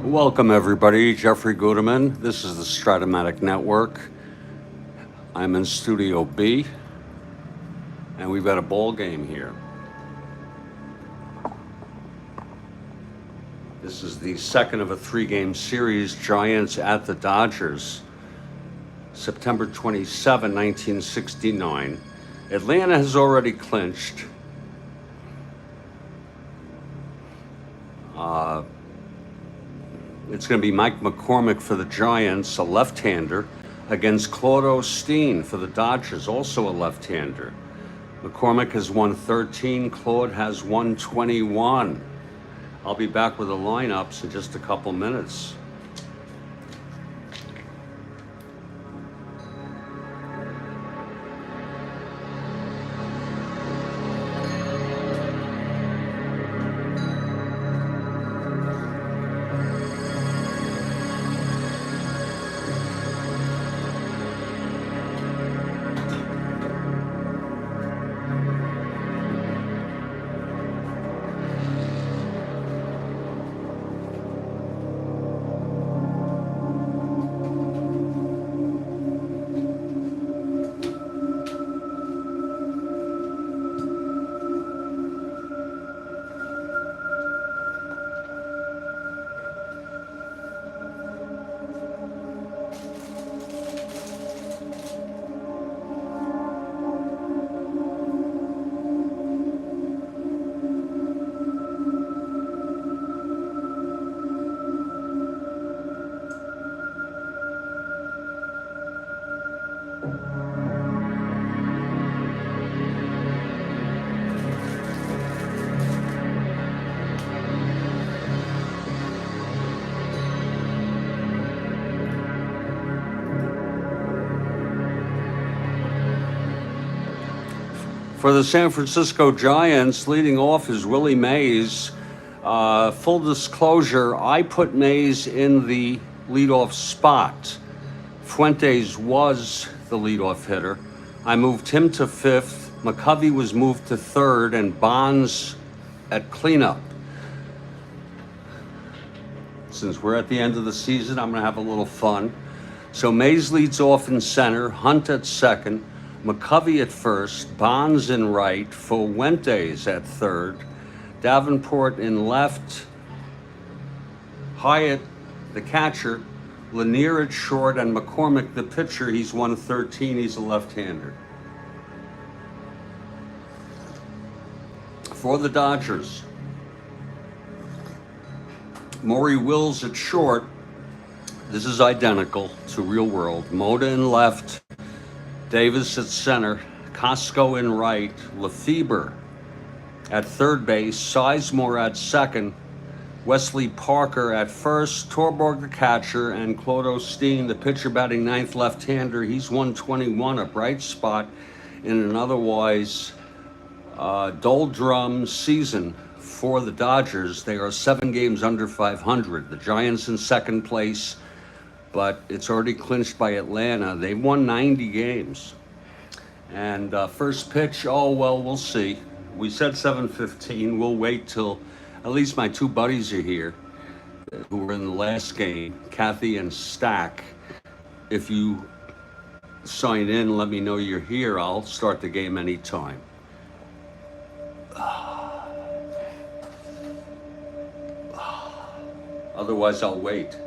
Welcome, everybody. Jeffrey Guterman. This is the Strat-O-Matic Network. I'm in Studio B, and we've got a ball game here. This is the second of a three-game series, Giants at the Dodgers, September 27, 1969. Atlanta has already clinched. It's going to be Mike McCormick for the Giants, a left-hander, against Claude Osteen for the Dodgers, also a left-hander. McCormick has won 13, Claude has won 21. I'll be back with the lineups in just a couple minutes. For the San Francisco Giants, leading off is Willie Mays. Full disclosure, I put Mays in the leadoff spot. Fuentes was the leadoff hitter. I moved him to fifth. McCovey was moved to third, and Bonds at cleanup. Since we're at the end of the season, I'm going to have a little fun. So Mays leads off in center, Hunt at second, McCovey at first, Bonds in right, Fuentes at third, Davenport in left, Hyatt, the catcher, Lanier at short, and McCormick, the pitcher. He's won 13. He's a left-hander. For the Dodgers, Maury Wills at short. This is identical to real world. Mota in left, Davis at center, Costco in right, Lefebvre at third base, Sizemore at second, Wesley Parker at first, Torborg the catcher, and Claude Osteen, the pitcher, batting ninth, left-hander. He's 121, a bright spot in an otherwise doldrum season for the Dodgers. They are 7 games under 500. The Giants in second place, but it's already clinched by Atlanta. They've won 90 games. And first pitch, oh, well, we'll see. We said 7:15. We'll wait till at least my two buddies are here who were in the last game, Kathy and Stack. If you sign in, let me know you're here. I'll start the game anytime. Otherwise, I'll wait.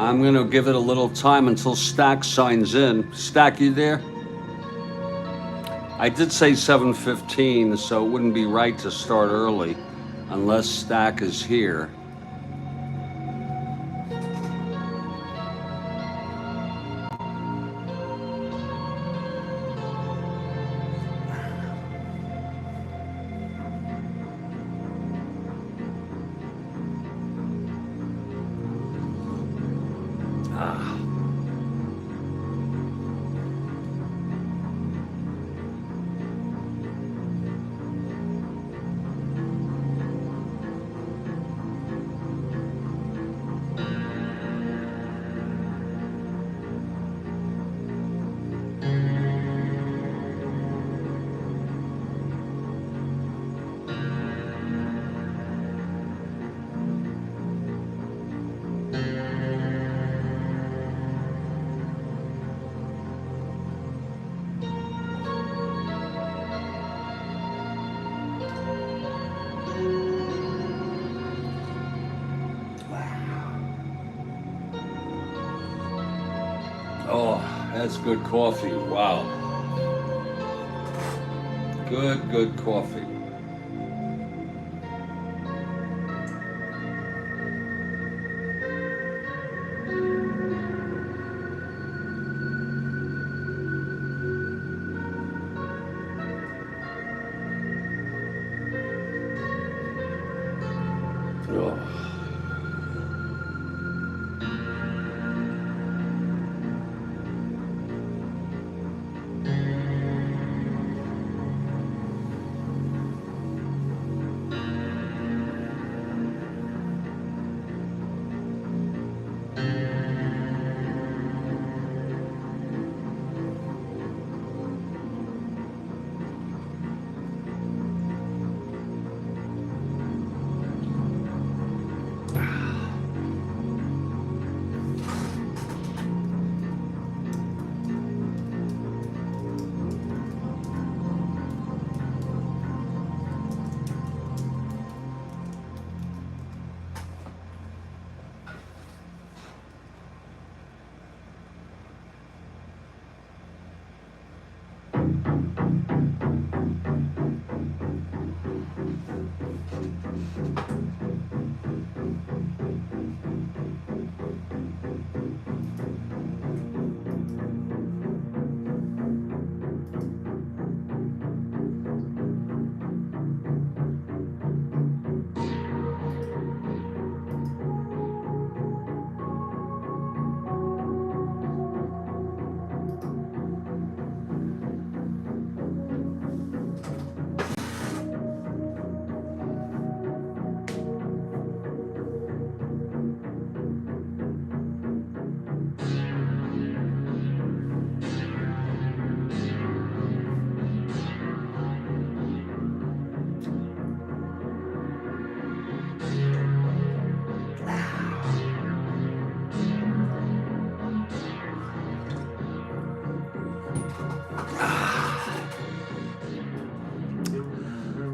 I'm going to give it a little time until Stack signs in. Stack, you there? I did say 7:15, so it wouldn't be right to start early unless Stack is here. Oh, that's good coffee. Wow. Good coffee. Oh.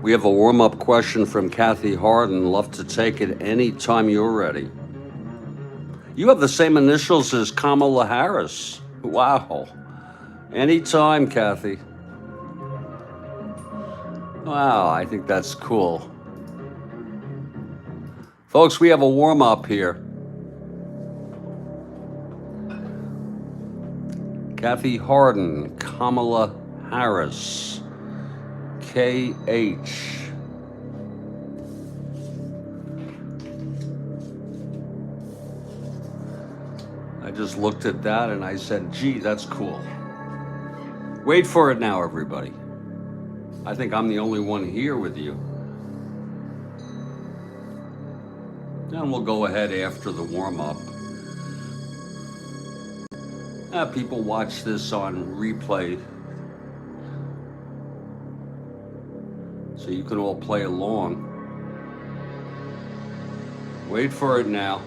We have a warm-up question from Kathy Harden. Love to take it anytime you're ready. You have the same initials as Kamala Harris. Wow. Anytime, Kathy. Wow, I think that's cool. Folks, we have a warm-up here. Kathy Harden, Kamala Harris. KH. I just looked at that and I said, gee, that's cool. Wait for it now, everybody. I think I'm the only one here with you. And we'll go ahead after the warm-up. People watch this on replay, so you can all play along. Wait for it now.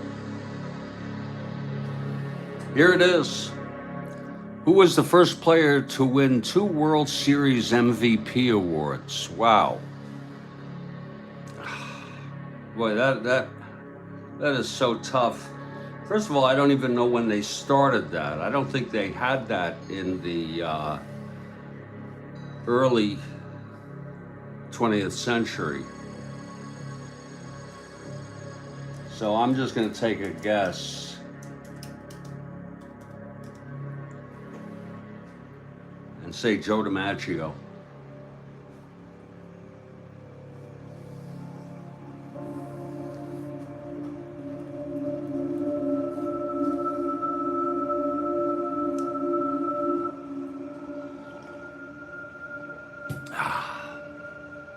Here it is. Who was the first player to win 2 World Series MVP awards? Wow. Boy, that is so tough. First of all, I don't even know when they started that. I don't think they had that in the early 20th century. So I'm just going to take a guess. And say Joe DiMaggio.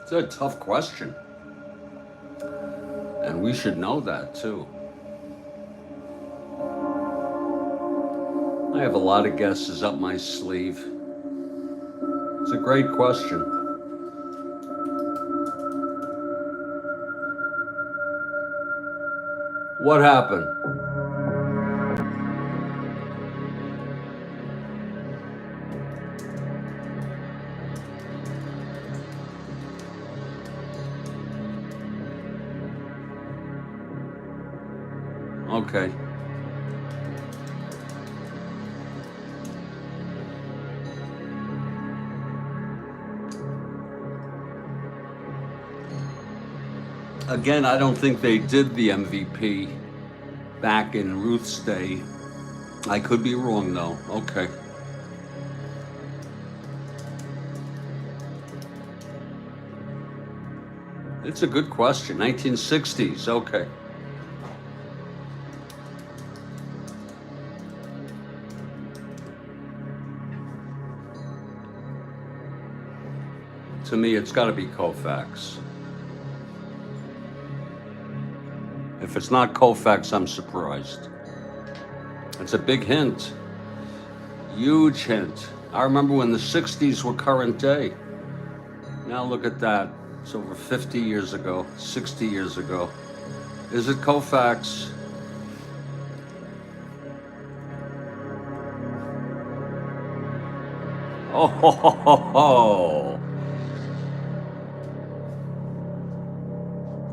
It's a tough question. And we should know that too. I have a lot of guesses up my sleeve. It's a great question. What happened? Okay. Again, I don't think they did the MVP back in Ruth's day. I could be wrong though. Okay. It's a good question. 1960s. Okay. To me, it's got to be Koufax. If it's not Koufax, I'm surprised. It's a big hint. Huge hint. I remember when the 60s were current day. Now look at that. It's over 50 years ago, 60 years ago. Is it Koufax? Oh, ho, ho, ho, ho.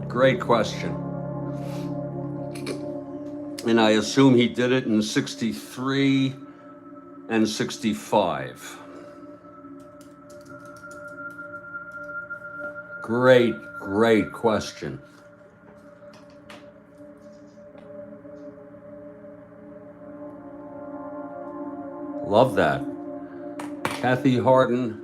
Great question. And I assume he did it in 63 and 65. Great, great question. Love that. Kathy Harden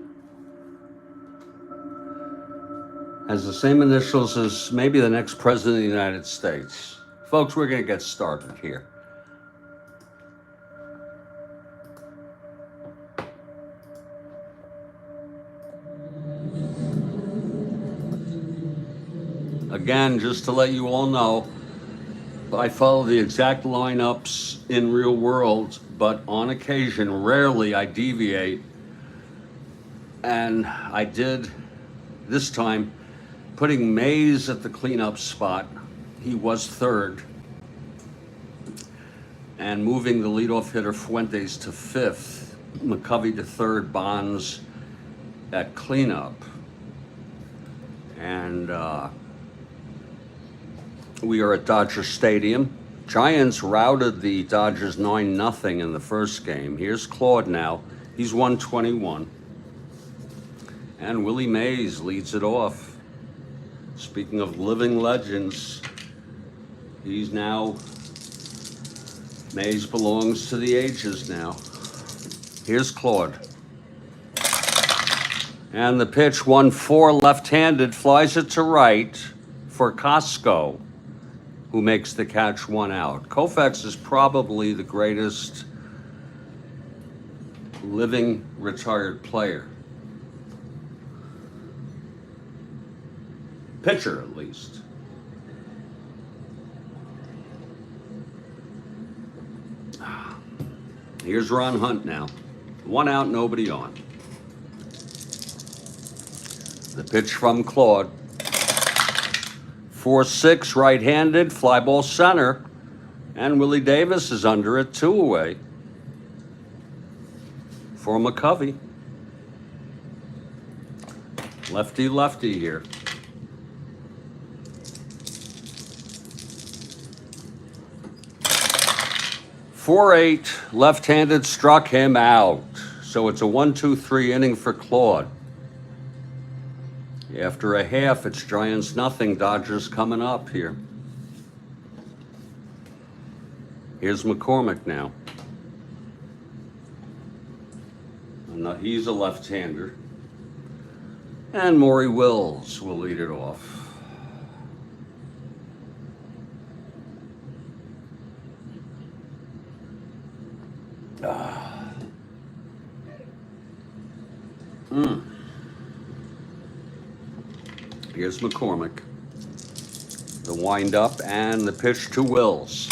has the same initials as maybe the next president of the United States. Folks, we're going to get started here. Again, just to let you all know, I follow the exact lineups in real world, but on occasion, rarely I deviate. And I did this time, putting Mays at the cleanup spot. He was third. And moving the leadoff hitter Fuentes to fifth, McCovey to third, Bonds at cleanup. And we are at Dodger Stadium. Giants routed the Dodgers 9-0 in the first game. Here's Claude now. He's 121. And Willie Mays leads it off. Speaking of living legends, he's now, Mays belongs to the ages now. Here's Claude. And the pitch, 1-4, left-handed, flies it to right for Costco, who makes the catch, 1 out. Koufax is probably the greatest living retired player. Pitcher, at least. Here's Ron Hunt now. 1 out, nobody on. The pitch from Claude. 4-6, right-handed, fly ball center. And Willie Davis is under it, 2 away for McCovey. Lefty here. 4-8, left-handed, struck him out. So it's a 1-2-3 inning for Claude. After a half, it's Giants nothing, Dodgers coming up here. Here's McCormick now. And he's a left-hander. And Maury Wills will lead it off. Here's McCormick. The wind-up and the pitch to Wills.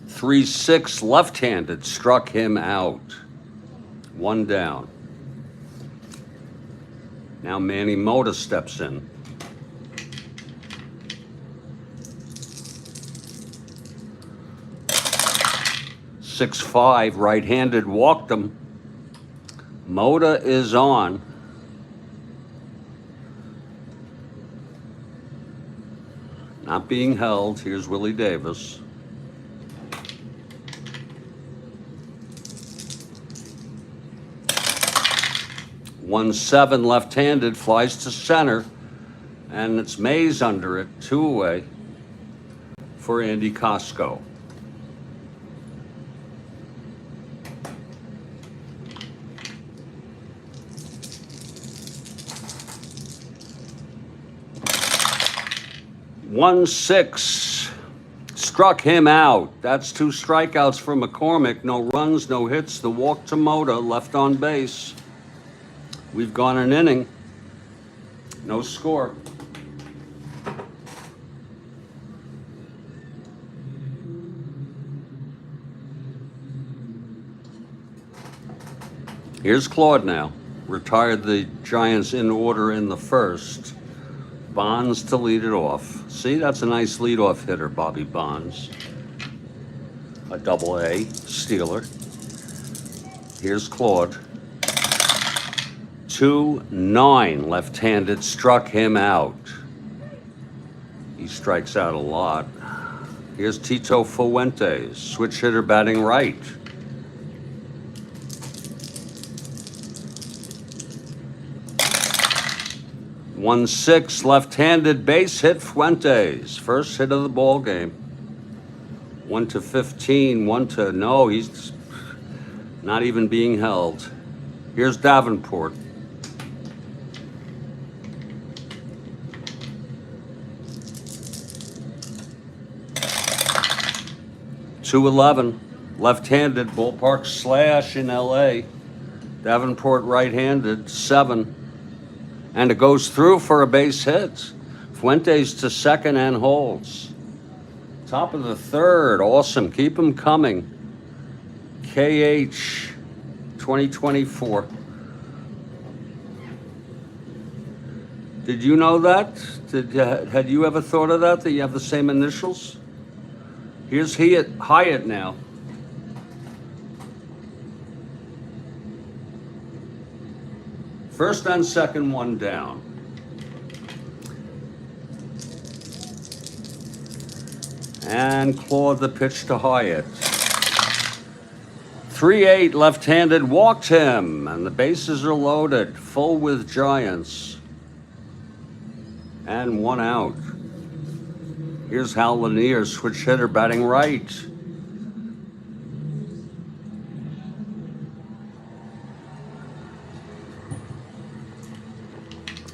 3-6, left-handed, struck him out. 1 down. Now Manny Mota steps in. .65, right-handed, walked him. Mota is on. Not being held. Here's Willie Davis. .17, left-handed, flies to center, and it's Mays under it, 2 away for Andy Costco. .16, struck him out. That's 2 strikeouts for McCormick. No runs, no hits. The walk to Mota, left on base. We've gone an inning. No score. Here's Claude now. Retired the Giants in order in the first. Bonds to lead it off. See, that's a nice leadoff hitter, Bobby Bonds. A Double-A stealer. Here's Claude. 2-9, left-handed, struck him out. He strikes out a lot. Here's Tito Fuentes, switch hitter batting right. .16, left-handed, base hit, Fuentes. First hit of the ball game. 1-15, no, he's not even being held. Here's Davenport. .211, left-handed, ballpark slash in LA. Davenport right-handed, 7. And it goes through for a base hit. Fuentes to second and holds. Top of the third, awesome, keep him coming. KH 2024. Did you know that? Had you ever thought of that you have the same initials? Here's Hyatt now. First and second, 1 down. And Claude the pitch to Hyatt. 3-8, left-handed, walked him, and the bases are loaded, full with Giants. And 1 out. Here's Hal Lanier, switch hitter, batting right.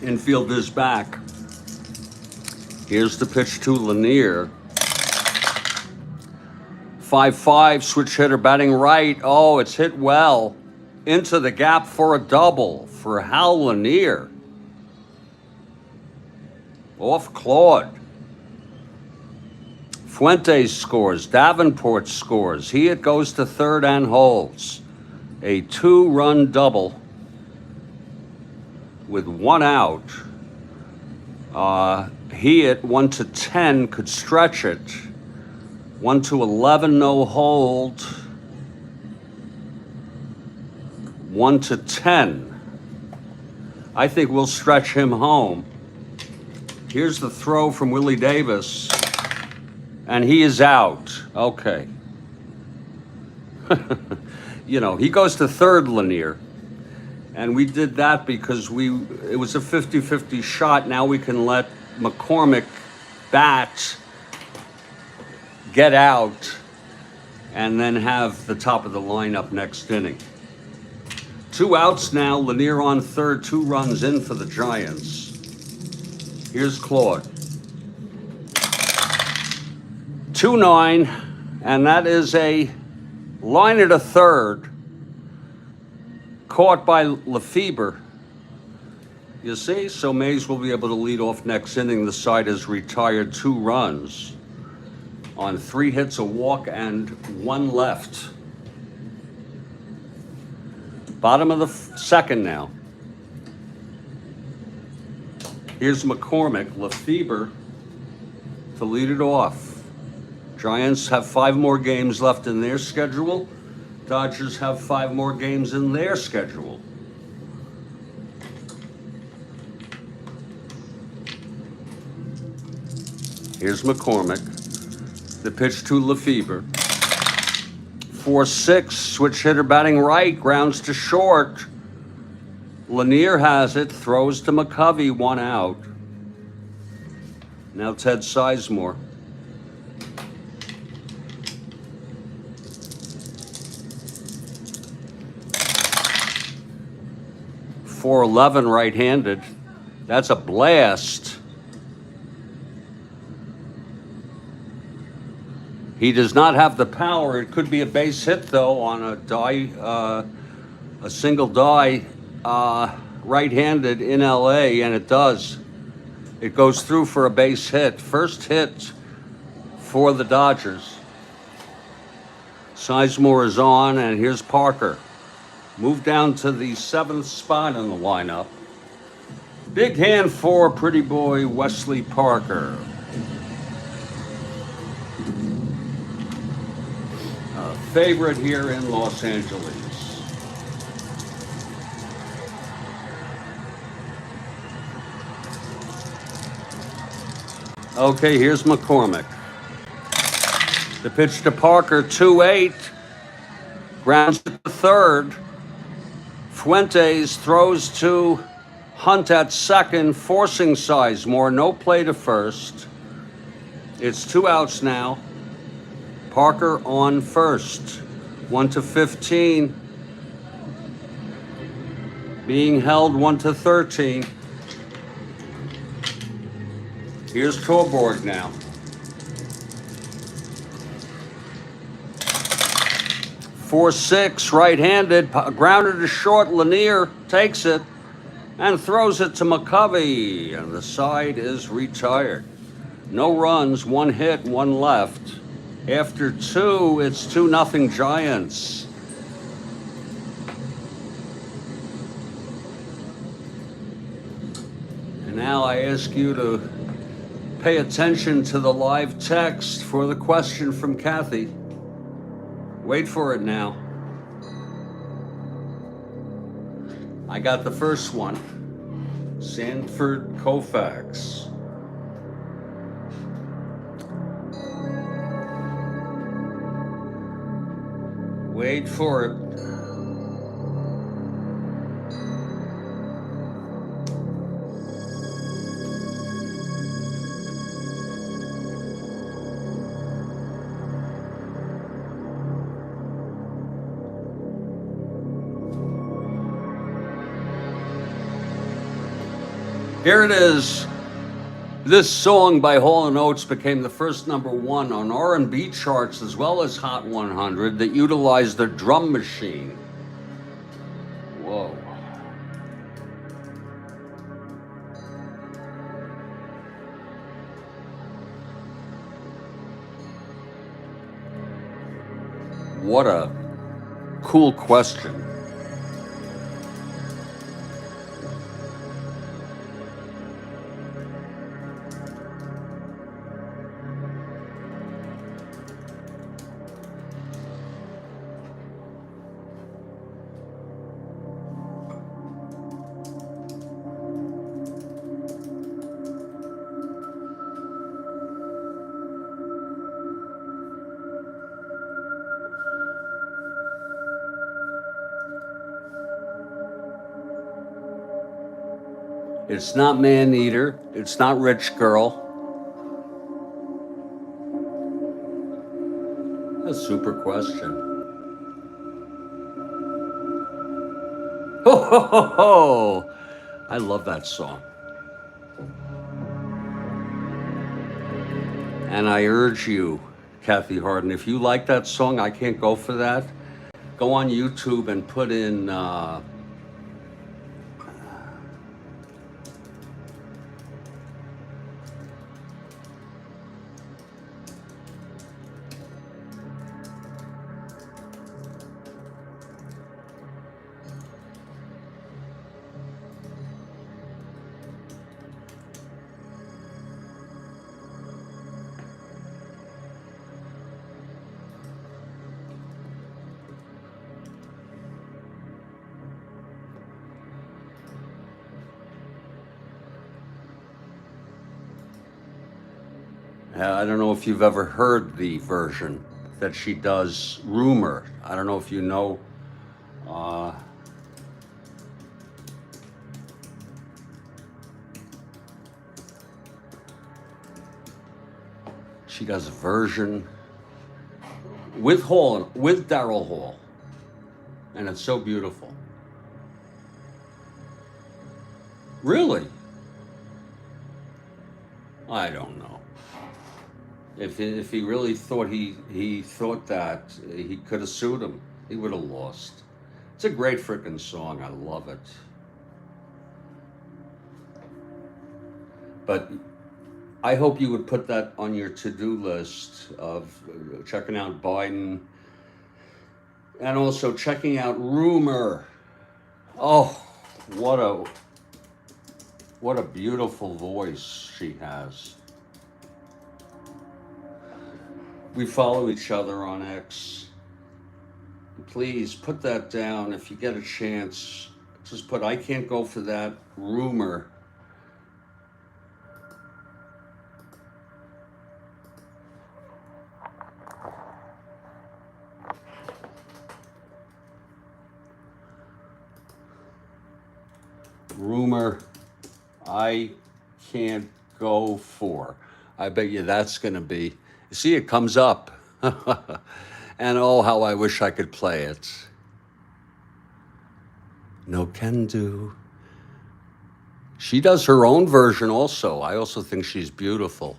Infield is back. Here's the pitch to Lanier. 5-5, switch hitter, batting right. Oh, it's hit well. Into the gap for a double for Hal Lanier. Off Claude. Fuentes scores. Davenport scores. He goes to third and holds. A 2-run double with 1 out. He at 1-10 could stretch it. 1-11, no hold. 1-10. I think we'll stretch him home. Here's the throw from Willie Davis. And he is out. Okay. You know, he goes to third, Lanier. And we did that because it was a 50-50 shot. Now we can let McCormick bat, get out, and then have the top of the lineup next inning. 2 outs now, Lanier on third, 2 runs in for the Giants. Here's Claude. 2-9, and that is a liner to third, caught by Lefebvre. You see, so Mays will be able to lead off next inning. The side is retired, 2 runs on 3 hits, a walk, and 1 left. Bottom of the second now. Here's McCormick, Lefebvre to lead it off. Giants have 5 more games left in their schedule. Dodgers have 5 more games in their schedule. Here's McCormick. The pitch to Lefebvre. 4-6, switch hitter batting right, grounds to short. Lanier has it, throws to McCovey, 1 out. Now Ted Sizemore. .411 right-handed. That's a blast. He does not have the power. It could be a base hit though on a single die, right-handed in LA, and it does. It goes through for a base hit. First hit for the Dodgers. Sizemore is on, and here's Parker. Moved down to the 7th spot in the lineup. Big hand for pretty boy Wesley Parker. A favorite here in Los Angeles. Okay, here's McCormick. The pitch to Parker, 2-8. Grounds to third. Fuentes throws to Hunt at second, forcing Sizemore. No play to first. It's 2 outs now. Parker on first. 1-15. Being held 1-13. Here's Torborg now. 4-6, right-handed, grounded to short. Lanier takes it and throws it to McCovey, and the side is retired. No runs, 1 hit, 1 left. After 2, it's 2-0 Giants. And now I ask you to pay attention to the live text for the question from Kathy. Wait for it now. I got the first one. Sanford Koufax. Wait for it. Here it is. This song by Hall & Oates became the first #1 on R&B charts as well as Hot 100 that utilized the drum machine. Whoa. What a cool question. It's not Man Eater. It's not Rich Girl. A super question. Ho, ho, ho, ho. I love that song. And I urge you, Kathy Harden, if you like that song, I Can't Go For That, go on YouTube and put in I don't know if you've ever heard the version that she does, Rumor. I don't know if you know. Uh, she does a version with Daryl Hall, and it's so beautiful. Really? I don't know. If he really thought he thought that he could have sued him, he would have lost. It's a great freaking song. I love it. But I hope you would put that on your to-do list of checking out Biden and also checking out Rumor. Oh, what a beautiful voice she has. We follow each other on X. Please put that down if you get a chance. Just put I Can't Go For That, Rumor. Rumor, I Can't Go For. I bet you that's going to be. You see, it comes up. And oh, how I wish I could play it. No can do. She does her own version also. I also think she's beautiful.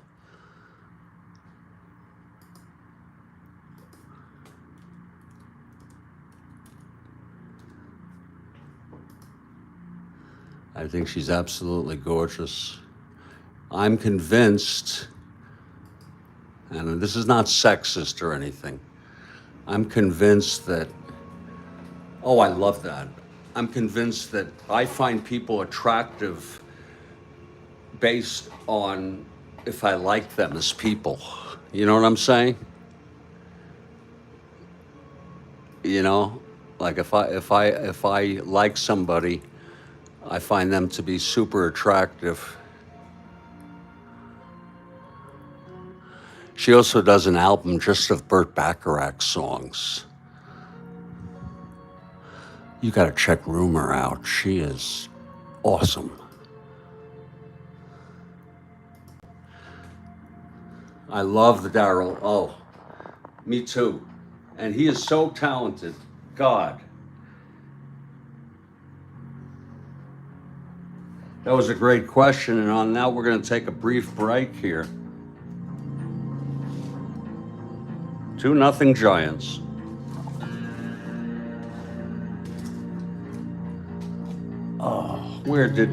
I think she's absolutely gorgeous. I'm convinced, and this is not sexist or anything, I'm convinced that, oh, I love that. I'm convinced that I find people attractive based on if I like them as people. You know what I'm saying? You know, like if I like somebody, I find them to be super attractive. She also does an album just of Burt Bacharach songs. You got to check Rumor out. She is awesome. I love the Daryl. Oh, me too. And he is so talented. God. That was a great question. And on now we're going to take a brief break here. 2-0 Giants. Oh, where did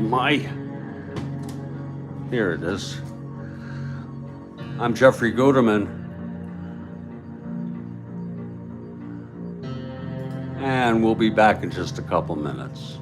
here it is. I'm Jeffrey Guterman. And we'll be back in just a couple minutes.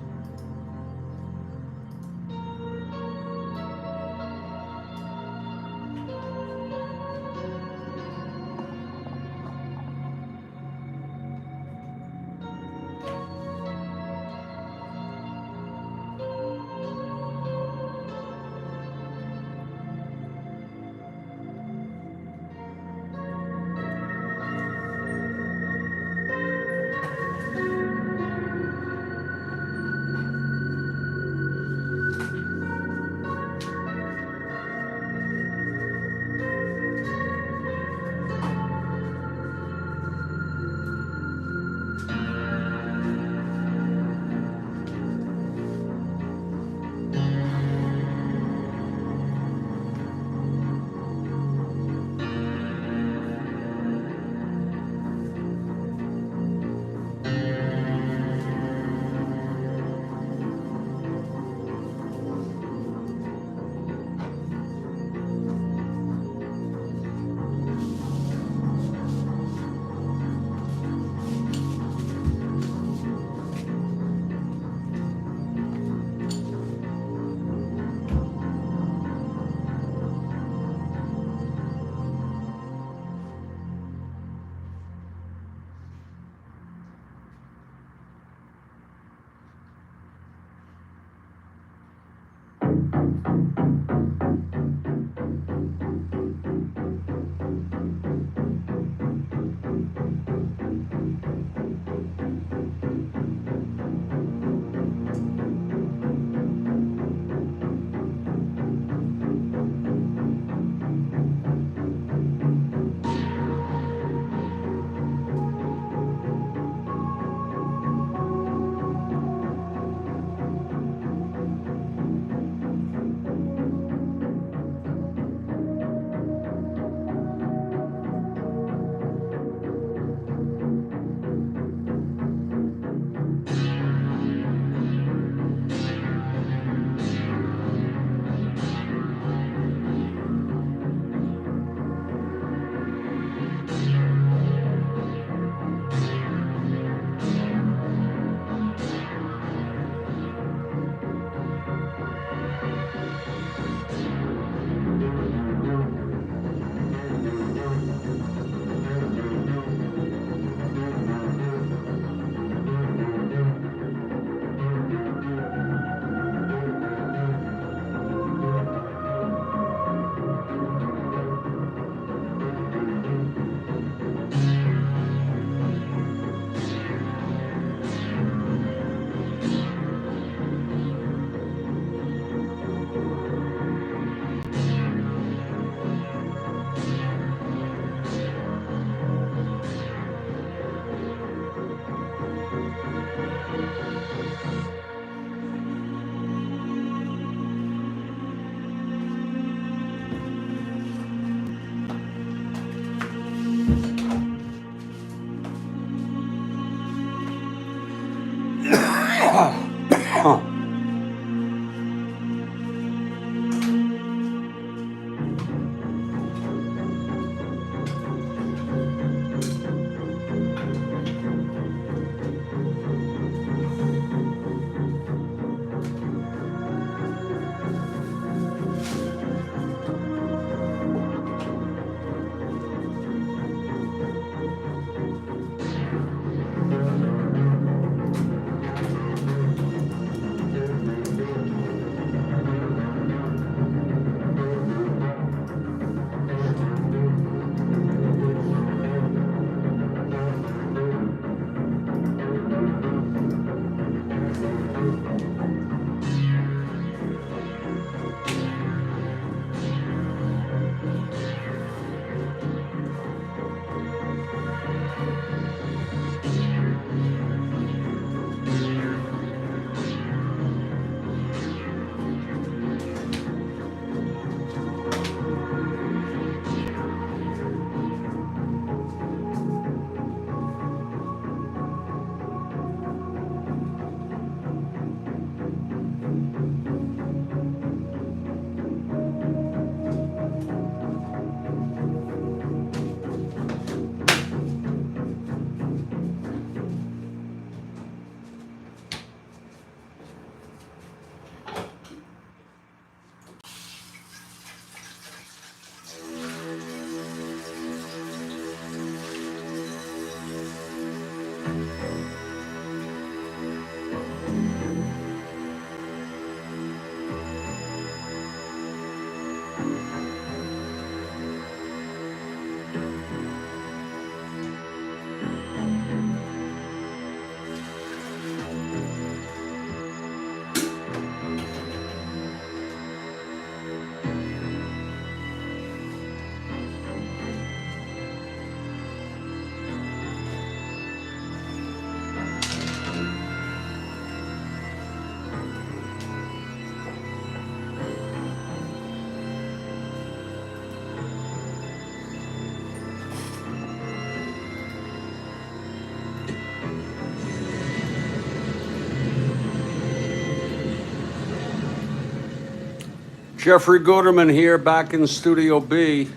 Jeffrey Guterman here, back in Studio B.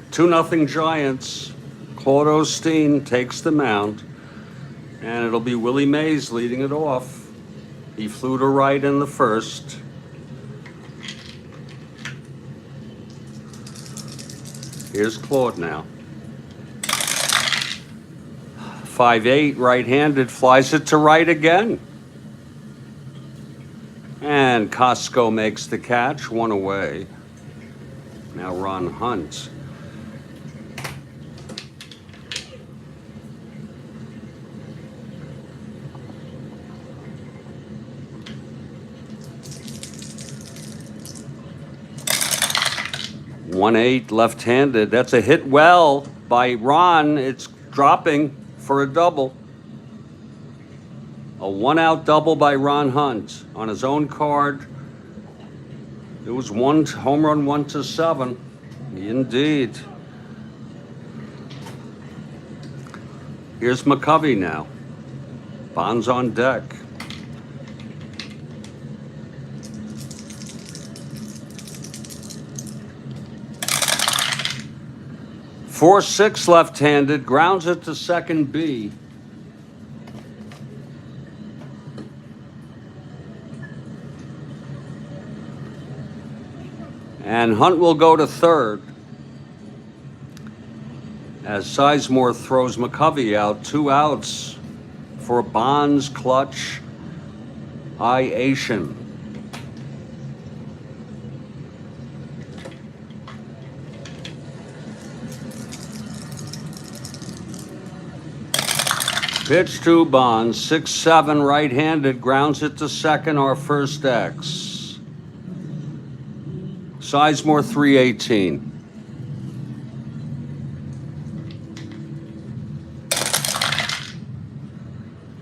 2-0 Giants. Claude Osteen takes the mound, and it'll be Willie Mays leading it off. He flew to right in the first. Here's Claude now. 5'8", right-handed, flies it to right again. And Costco makes the catch, one away. Now Ron Hunt. One eight left-handed. That's a hit well by Ron. It's dropping for a double. A one-out double by Ron Hunt on his own card. It was one home run, 1-7. Indeed. Here's McCovey now. Bonds on deck. Four six left-handed, grounds it to second B. And Hunt will go to third as Sizemore throws McCovey out. 2 outs for Bonds, clutch, Asian. Pitch to Bonds, 6-7 right-handed, grounds it to second, our first X. Sizemore 318.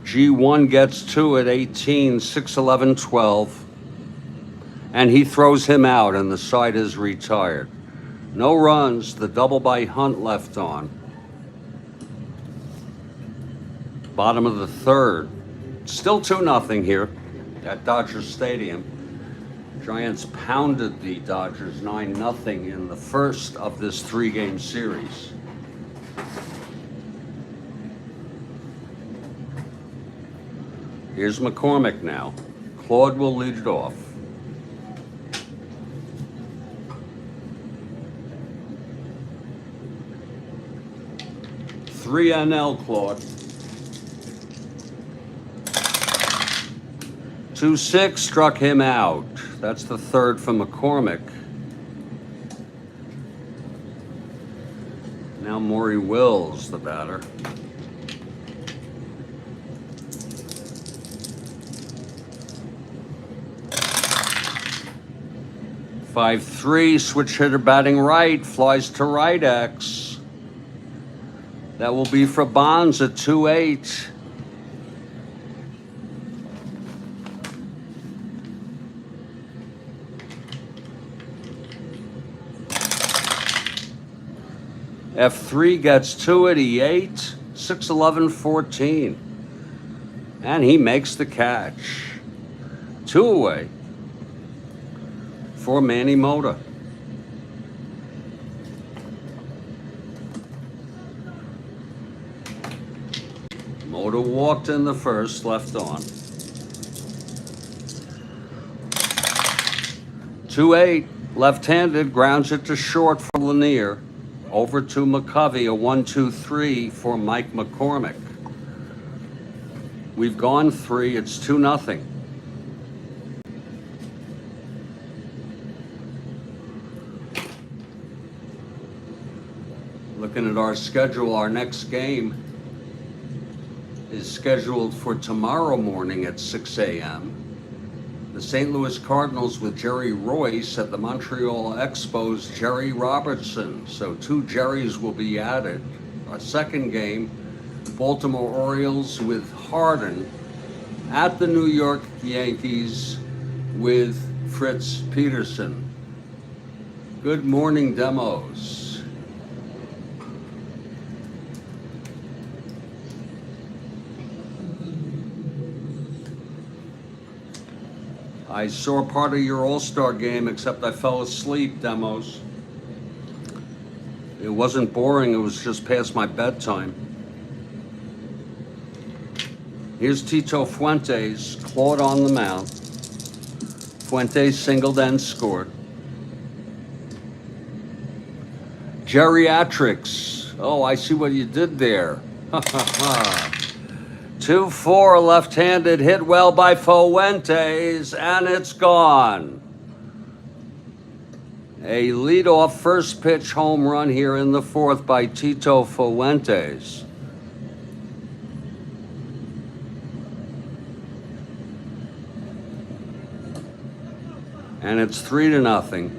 G1 gets to it, 18, 6-11, 12. And he throws him out, and the side is retired. No runs, the double by Hunt left on. Bottom of the third. Still 2-0 here at Dodger Stadium. Giants pounded the Dodgers 9-0 in the first of this 3-game series. Here's McCormick now. Claude will lead it off. Three NL, Claude. 2-6 struck him out. That's the third for McCormick. Now Maury Wills, the batter. Five-three, switch hitter batting right, flies to right X. That will be for Bonds at 2-8. F3 gets to it, he 8, 6-11, 14. And he makes the catch. 2 away for Manny Mota. Mota walked in the first, left on. 2-8, left-handed, grounds it to short for Lanier. Over to McCovey, a 1-2-3 for Mike McCormick. We've gone 3, it's 2-0. Looking at our schedule, our next game is scheduled for tomorrow morning at 6 a.m. The St. Louis Cardinals with Jerry Royce at the Montreal Expos, Jerry Robertson. So 2 Jerrys will be added. Our second game, Baltimore Orioles with Harden at the New York Yankees with Fritz Peterson. Good morning, demos. I saw part of your All-Star game, except I fell asleep, demos. It wasn't boring, it was just past my bedtime. Here's Tito Fuentes, Claude on the mound. Fuentes singled and scored. Geriatrics. Oh, I see what you did there. 2-4 left-handed, hit well by Fuentes, and it's gone. A leadoff first pitch home run here in the fourth by Tito Fuentes. And it's 3-0.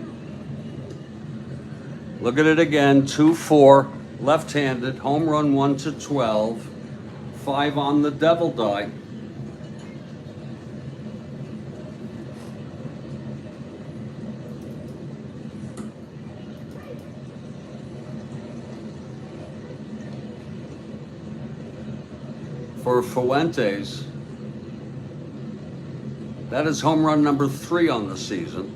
Look at it again, 2-4, left-handed, home run 1-12, 5 on the Devil Die. For Fuentes, that is home run number 3 on the season.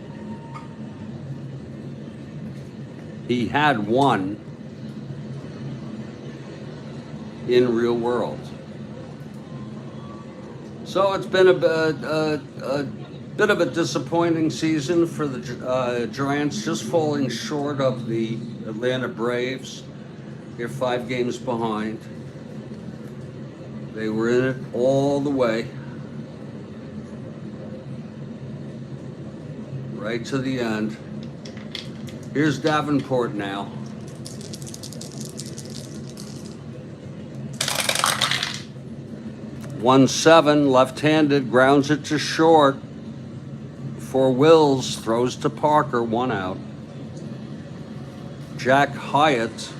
He had 1 in real world. So it's been a bit of a disappointing season for the Giants, just falling short of the Atlanta Braves. They're 5 games behind. They were in it all the way, right to the end. Here's Davenport now. One 7, left-handed, grounds it to short. For Wills, throws to Parker, 1 out. Jack Hyatt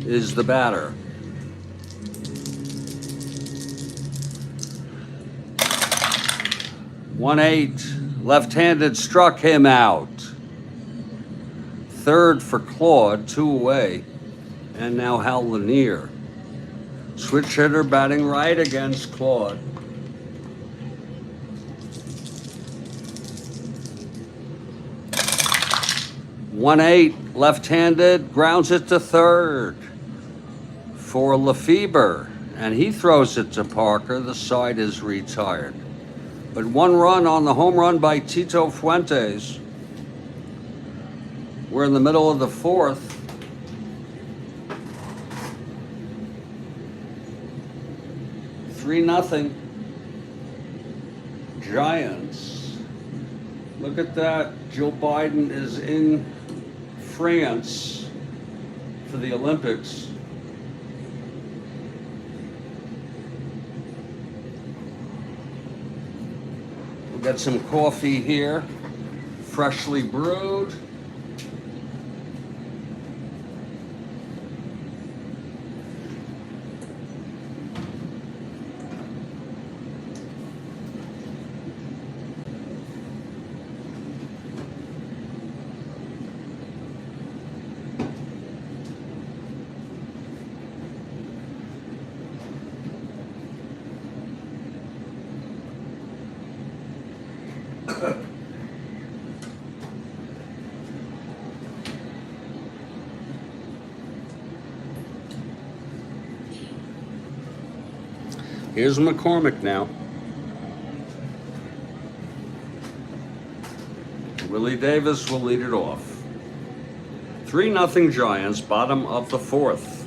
is the batter. 1-8, left-handed, struck him out. Third for Claude, 2 away. And now Hal Lanier. Switch hitter batting right against Claude. One 8, left-handed, grounds it to third for Lefebvre, and he throws it to Parker. The side is retired. But 1 run on the home run by Tito Fuentes. We're in the middle of the fourth. Three nothing. Giants. Look at that. Joe Biden is in France for the Olympics. We'll get some coffee here, freshly brewed. Here's McCormick now. Willie Davis will lead it off. 3-0 Giants, bottom of the fourth.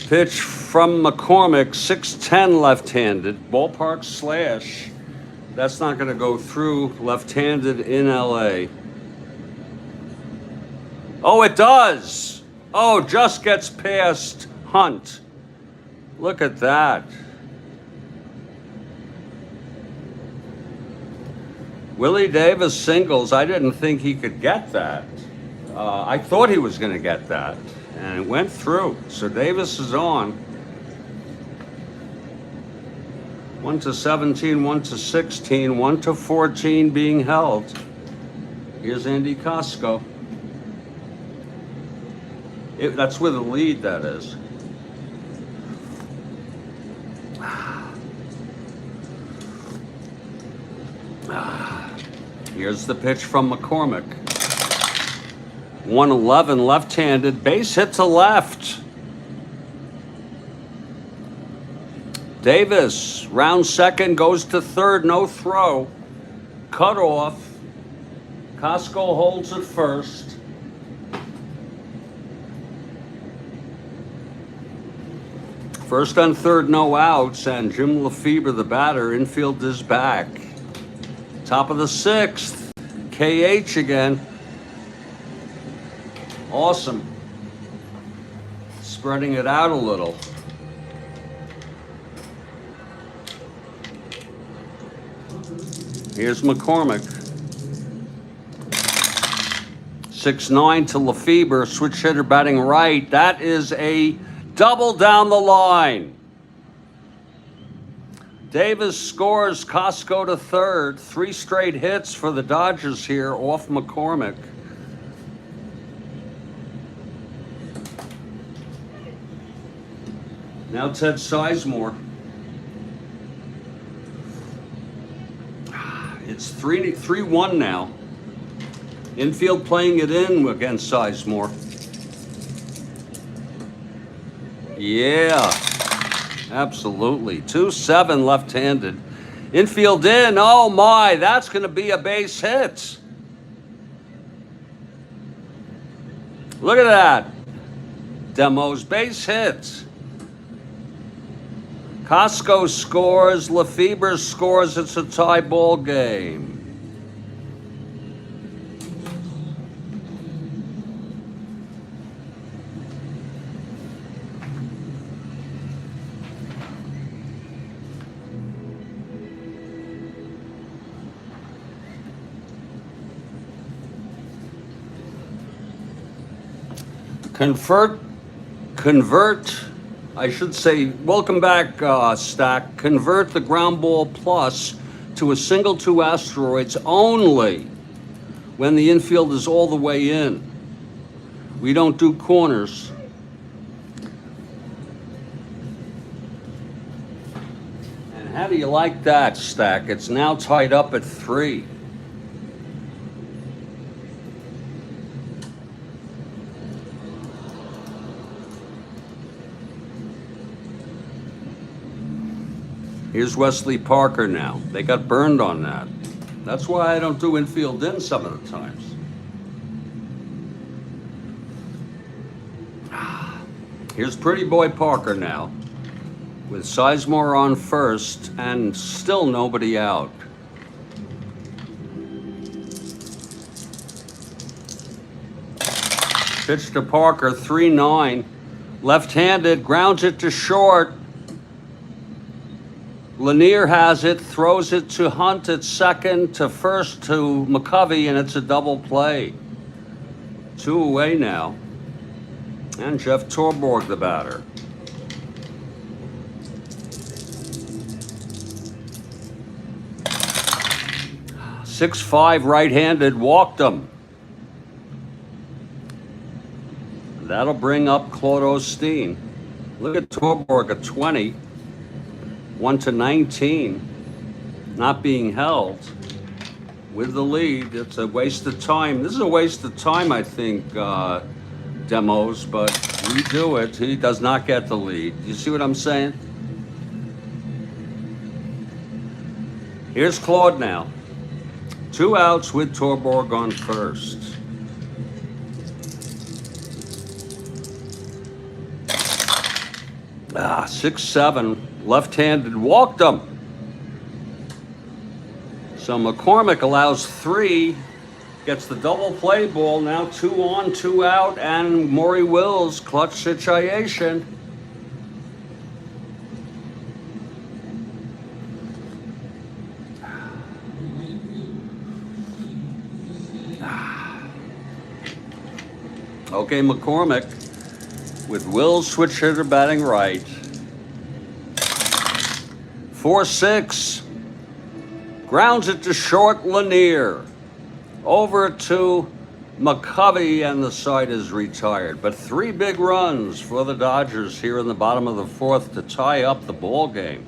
Pitch from McCormick, 6'10", left-handed, ballpark slash. That's not going to go through, left-handed in LA. Oh, it does. Oh, just gets past Hunt. Look at that. Willie Davis singles. I didn't think he could get that. I thought he was going to get that, and it went through. So Davis is on. 1-17, 1-16, 1-14 being held. Here's Andy Costco. That's with a lead, that is. Here's the pitch from McCormick. 1-11, left-handed, base hit to left. Davis, round second, goes to third, no throw. Cut off. Costco holds it first. First and third, no outs, and Jim Lefebvre, the batter, infield is back. Top of the sixth, KH again. Awesome. Spreading it out a little. Here's McCormick. 6-9 to Lefebvre, switch hitter batting right. That is a double down the line. Davis scores, Costco to third. 3 straight hits for the Dodgers here off McCormick. Now Ted Sizemore. It's 3-1 now. Infield playing it in against Sizemore. Yeah, absolutely. 2-7 left-handed. Infield in. Oh my, that's going to be a base hit. Look at that. Demo's base hit. Costco scores, Lefebvre scores. It's a tie ball game. Convert, I should say, welcome back, Stack. Convert the ground ball plus to a single 2 asteroids only when the infield is all the way in. We don't do corners. And how do you like that, Stack? It's now tied up at 3. Here's Wes Parker now. They got burned on that. That's why I don't do infield in some of the times. Here's Pretty Boy Parker now, with Sizemore on first and still nobody out. Pitch to Parker, 3-9. Left-handed, grounds it to short. Lanier has it, throws it to Hunt at second, to first to McCovey, and it's a double play. 2 away now. And Jeff Torborg, the batter. .65 right-handed, walked him. That'll bring up Claude Osteen. Look at Torborg at 20. 1-19, not being held with the lead. It's a waste of time. This is a waste of time, I think, Demos, but we do it. He does not get the lead. You see what I'm saying? Here's Claude now. 2 outs with Torborg on first. Ah, 6-7. Left-handed, walked him. So McCormick allows 3, gets the double play ball. Now 2 on, 2 out, and Maury Wills, clutch situation. Okay, McCormick with Wills, switch hitter batting right. 4-6, grounds it to short, Lanier. Over to McCovey, and the side is retired. But 3 big runs for the Dodgers here in the bottom of the 4th to tie up the ball game.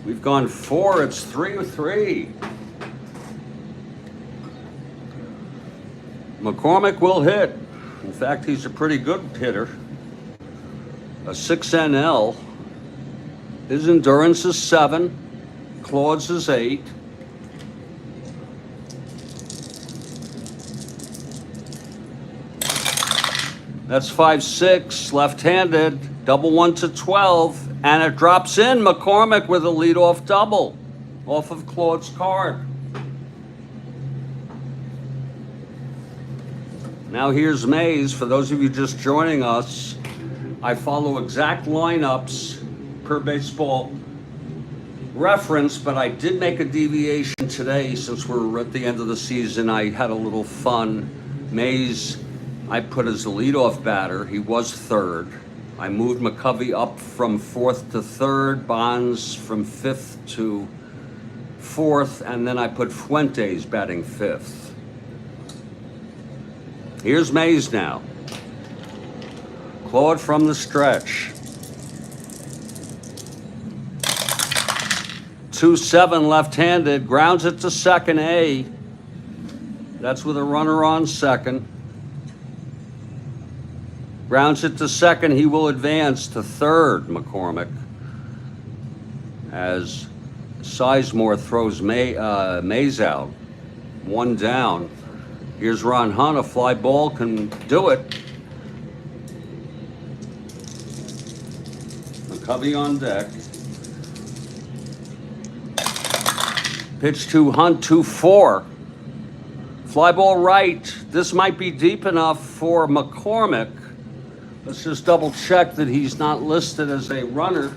We've gone 4, it's 3-3. McCormick will hit. In fact, he's a pretty good hitter. A 6 NL. His endurance is 7. Claude's is 8. That's 5-6, left-handed. Double 1 to 12, and it drops in. McCormick with a leadoff double off of Claude's card. Now here's Mays. For those of you just joining us, I follow exact lineups per Baseball Reference, but I did make a deviation today since we're at the end of the season. I had a little fun. Mays, I put as the leadoff batter. He was third. I moved McCovey up from fourth to third, Bonds from fifth to fourth, and then I put Fuentes batting fifth. Here's Mays now. Claude from the stretch. 2-7 left-handed, grounds it to second A. That's with a runner on second. Grounds it to second, he will advance to third, McCormick, as Sizemore throws Mays out. One down. Here's Ron Hunt, a fly ball can do it. McCovey on deck. Pitch to Hunt, 2-4. Fly ball right. This might be deep enough for McCormick. Let's just double check that he's not listed as a runner.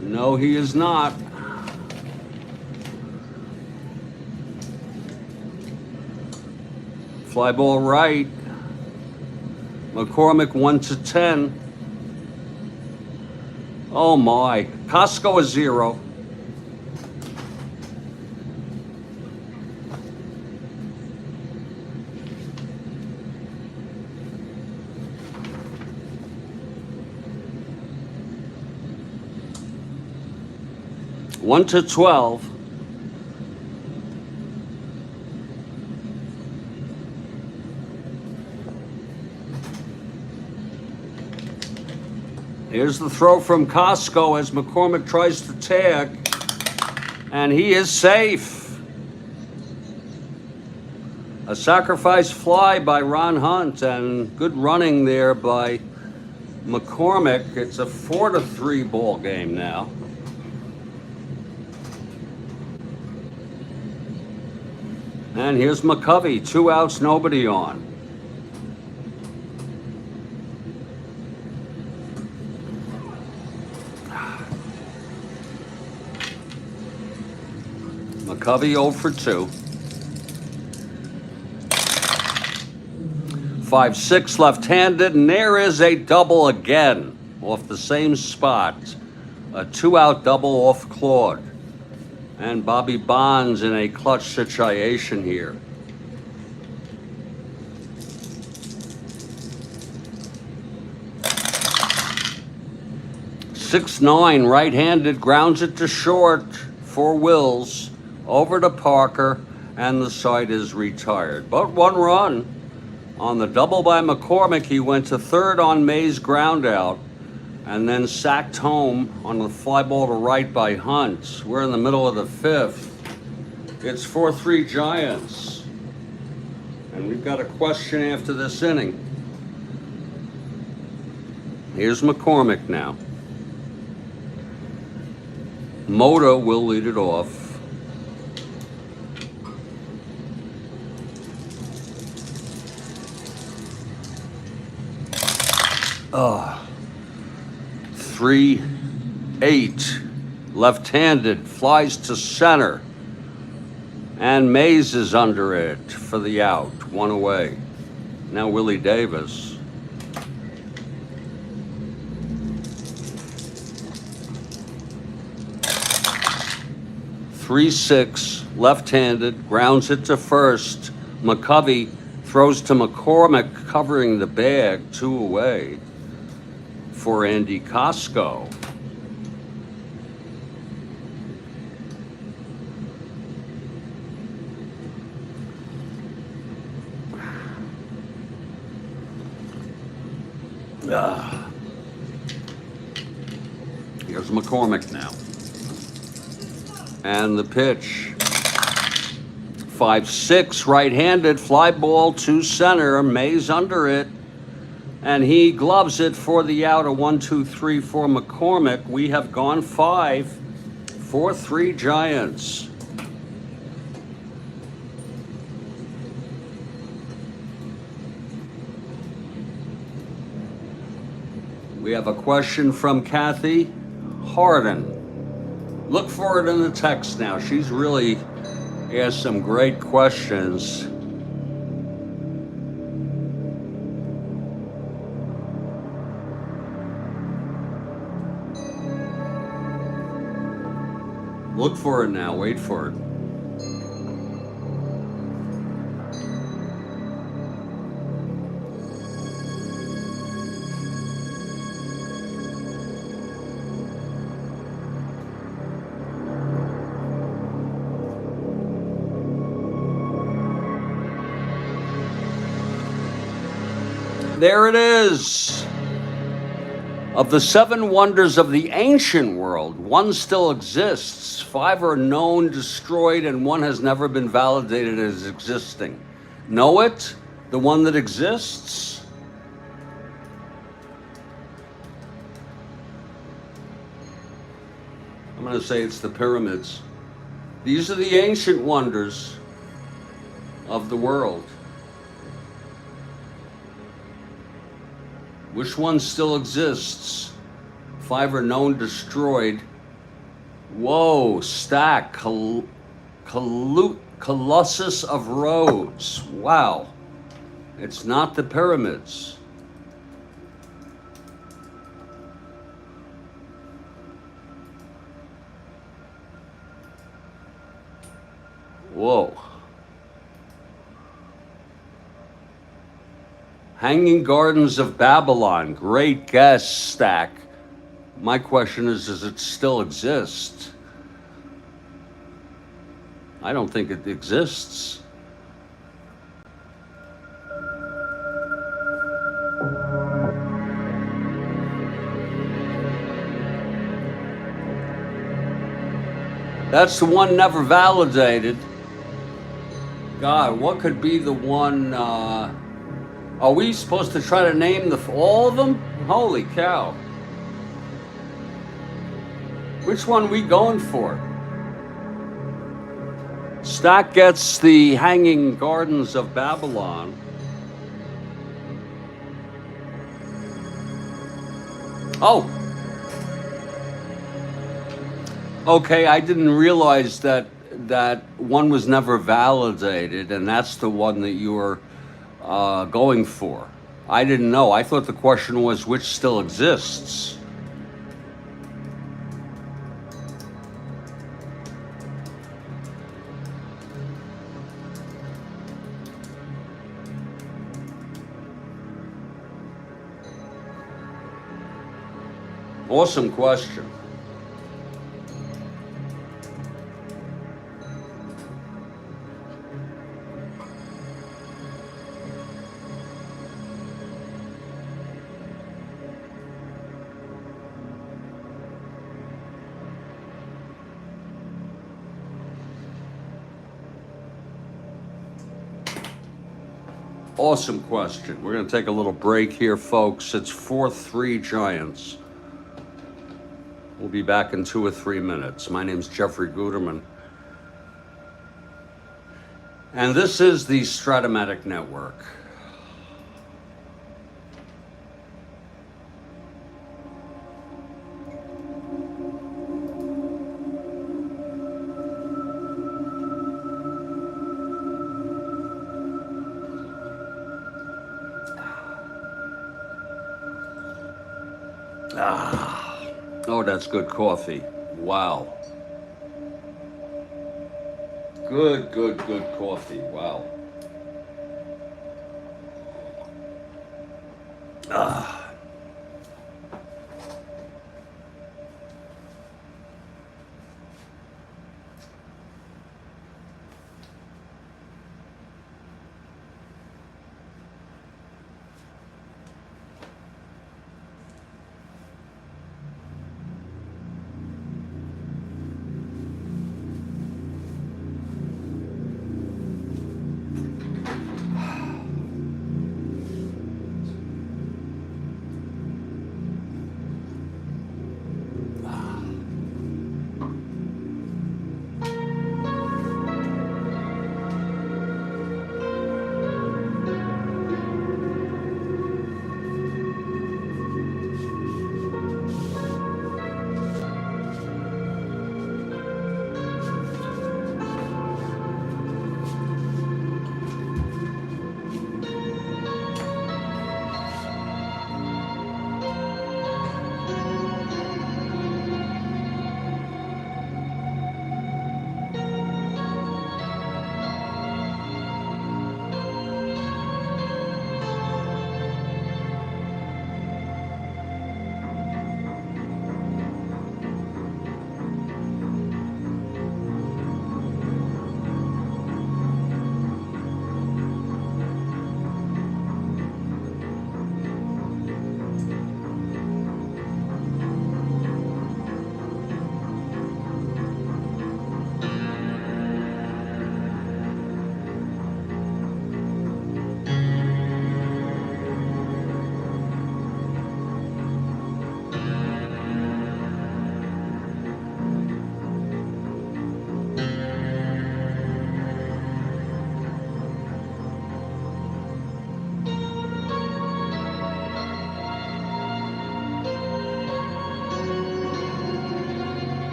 No, he is not. Fly ball right. McCormick 1 to 10. Oh my. Costco is 0. One to 12. Here's the throw from Costco as McCormick tries to tag, and he is safe. A sacrifice fly by Ron Hunt, and good running there by McCormick. It's a 4-3 ball game now. And here's McCovey, 2 outs, nobody on. McCovey 0 for 2. 5-6 left-handed, and there is a double again off the same spot. A 2-out double off Claude. And Bobby Bonds in a clutch situation here. .6'9", right-handed, grounds it to short for Wills. Over to Parker, and the side is retired. But 1 run on the double by McCormick. He went to third on Mays' ground out, and then sacked home on the fly ball to right by Hunt. We're in the middle of the 5th. It's 4-3 Giants. And we've got a question after this inning. Here's McCormick now. Mota will lead it off. Oh. 3-8, left-handed, flies to center, and Mays is under it for the out, 1 away. Now Willie Davis. .36, left-handed, grounds it to first. McCovey throws to McCormick, covering the bag, 2 away. For Andy Costco. Here's McCormick now. And the pitch. 5'6", right-handed, fly ball to center. May's under it, and he gloves it for the out. A 1-2-3 for McCormick. We have gone 5, 4-3 Giants. We have a question from Kathy Harden. Look for it in the text now. She's really asked some great questions. Look for it now. Wait for it. There it is. Of the 7 wonders of the ancient world, 1 still exists. 5 are known, destroyed, and 1 has never been validated as existing. Know it? The one that exists? I'm going to say it's the pyramids. These are the ancient wonders of the world. Which one still exists? 5 are known, destroyed. Whoa, stack, Colossus of Rhodes. Wow. It's not the pyramids. Whoa. Hanging Gardens of Babylon. Great guess, Stack. My question is, does it still exist? I don't think it exists. That's the one never validated. God, what could be the one? Are we supposed to try to name all of them? Holy cow. Which one are we going for? Stack gets the Hanging Gardens of Babylon. Oh. Okay, I didn't realize that one was never validated, and that's the one that you were going for. I didn't know. I thought the question was which still exists. Awesome question. Awesome question. We're going to take a little break here, folks. It's 4-3 Giants. We'll be back in 2 or 3 minutes. My name's Jeffrey Guterman. And this is the Strat-O-Matic Network. Oh, that's good coffee. Wow. Good coffee. Wow.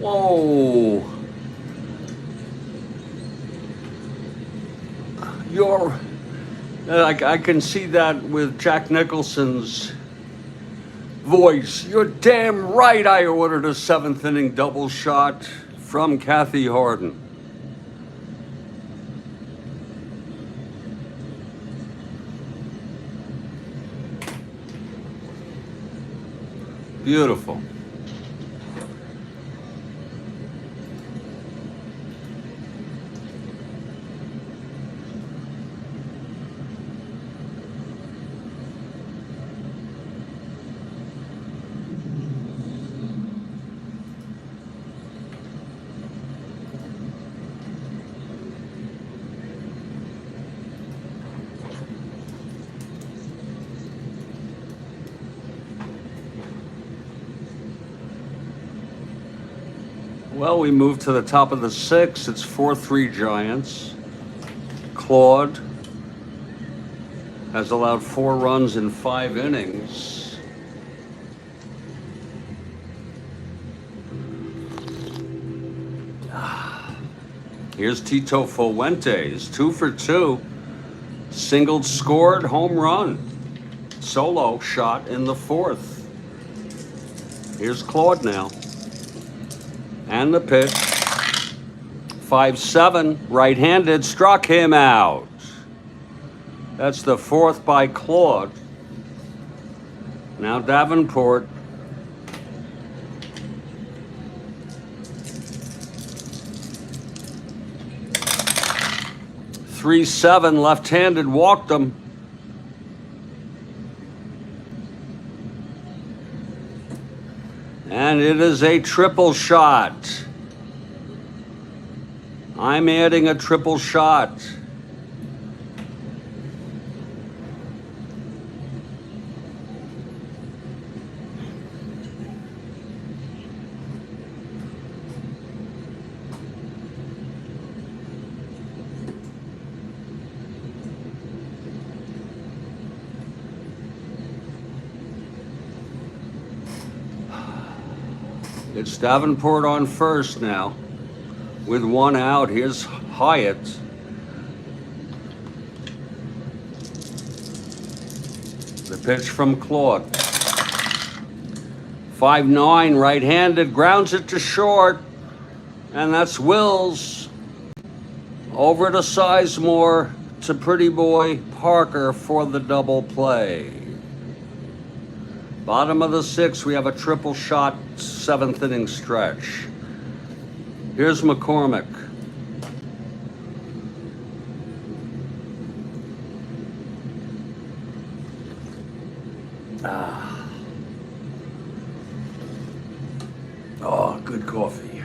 Whoa. You're... I can see that with Jack Nicholson's voice. You're damn right I ordered a seventh inning double shot from Kathy Harden. Beautiful. Well, we move to the top of the sixth. It's 4-3 Giants. Claude has allowed 4 runs in 5 innings. Here's Tito Fuentes, 2 for 2. Singled, scored, home run. Solo shot in the 4th. Here's Claude now. And the pitch. 5-7, right-handed, struck him out. That's the 4th by Claude. Now Davenport. "3-7, left-handed, walked him. And it is a triple shot. I'm adding a triple shot. It's Davenport on first now. With 1 out, here's Hyatt. The pitch from Claude. 5-9, right-handed, grounds it to short. And that's Wills. Over to Sizemore, to Pretty Boy Parker for the double play. Bottom of the 6th, we have a triple shot 7th inning stretch. Here's McCormick. Oh, good coffee.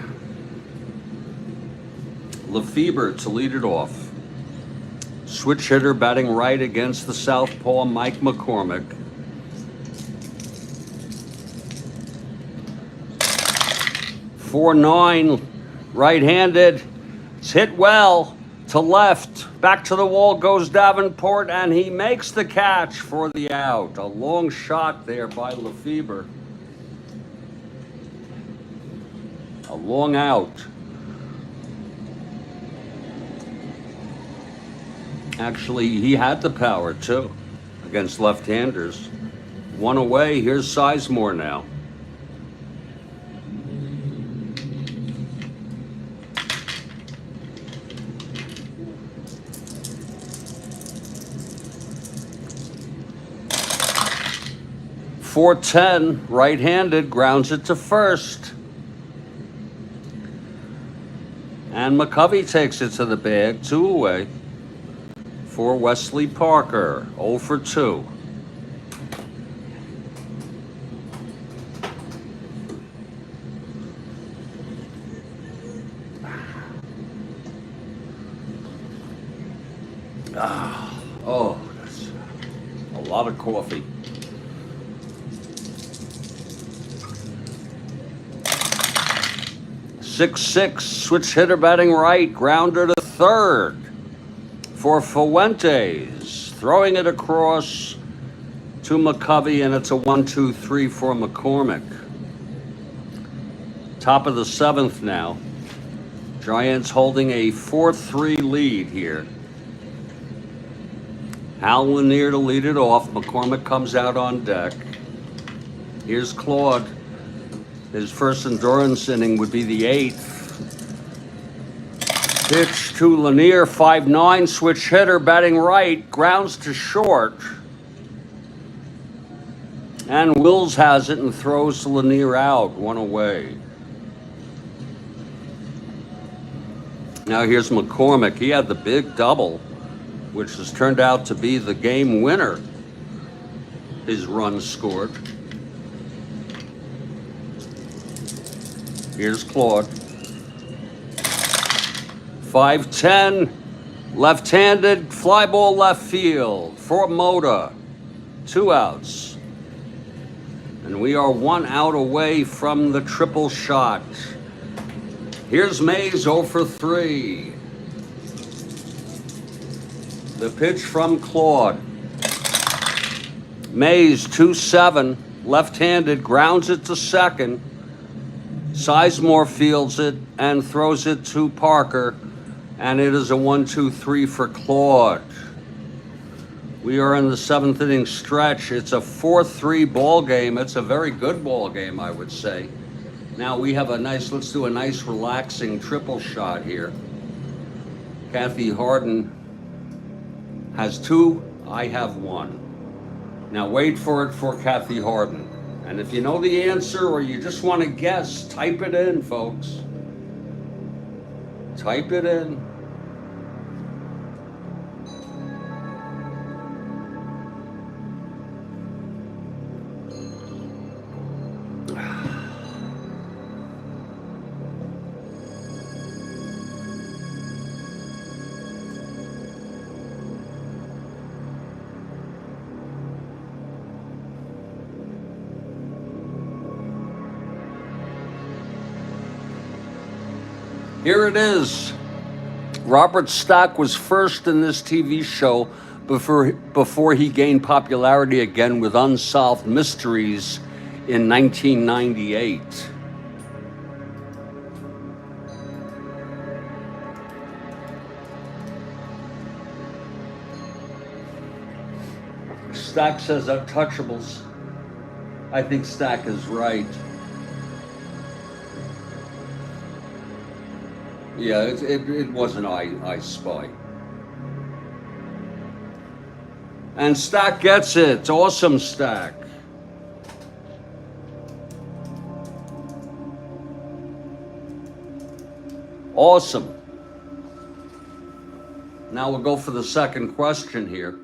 Lefebvre to lead it off. Switch hitter batting right against the southpaw Mike McCormick. 4-9, right-handed. It's hit well to left. Back to the wall goes Davenport, and he makes the catch for the out. A long shot there by Lefebvre. A long out. Actually, he had the power, too, against left-handers. 1 away. Here's Sizemore now. .410, right-handed, grounds it to first. And McCovey takes it to the bag, 2 away for Wesley Parker, 0 for 2. Oh, that's a lot of coffee. 6-6, switch hitter batting right, grounder to third for Fuentes. Throwing it across to McCovey, and it's a 1-2-3 for McCormick. Top of the 7th now. Giants holding a 4-3 lead here. Hal Lanier to lead it off. McCormick comes out on deck. Here's Claude. His first endurance inning would be the 8th. Pitch to Lanier, 5'9", switch hitter, batting right, grounds to short. And Wills has it and throws Lanier out, 1 away. Now here's McCormick. He had the big double, which has turned out to be the game winner. His runs scored. Here's Claude. 5'10", left-handed, fly ball left field for Mota. 2 outs. And we are 1 out away from the triple shot. Here's Mays, 0 for 3. The pitch from Claude. Mays, 2-7, left-handed, grounds it to second. Sizemore fields it and throws it to Parker. And it is a 1-2-3 for Claude. We are in the 7th inning stretch. It's a 4-3 ball game. It's a very good ball game, I would say. Now we have let's do a nice relaxing triple shot here. Kathy Harden has 2, I have 1. Now wait for it for Kathy Harden. And if you know the answer or you just want to guess, type it in, folks. Type it in. Here it is. Robert Stack was first in this TV show before he gained popularity again with Unsolved Mysteries in 1998. Stack says untouchables. I think Stack is right. Yeah, it wasn't I Spy. And Stack gets it. Awesome, Stack. Awesome. Now we'll go for the second question here.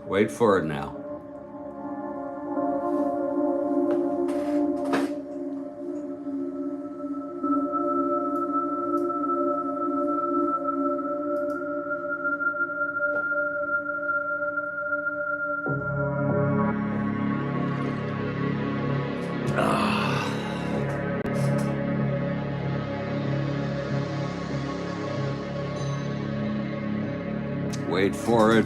Wait for it now. Wait for it.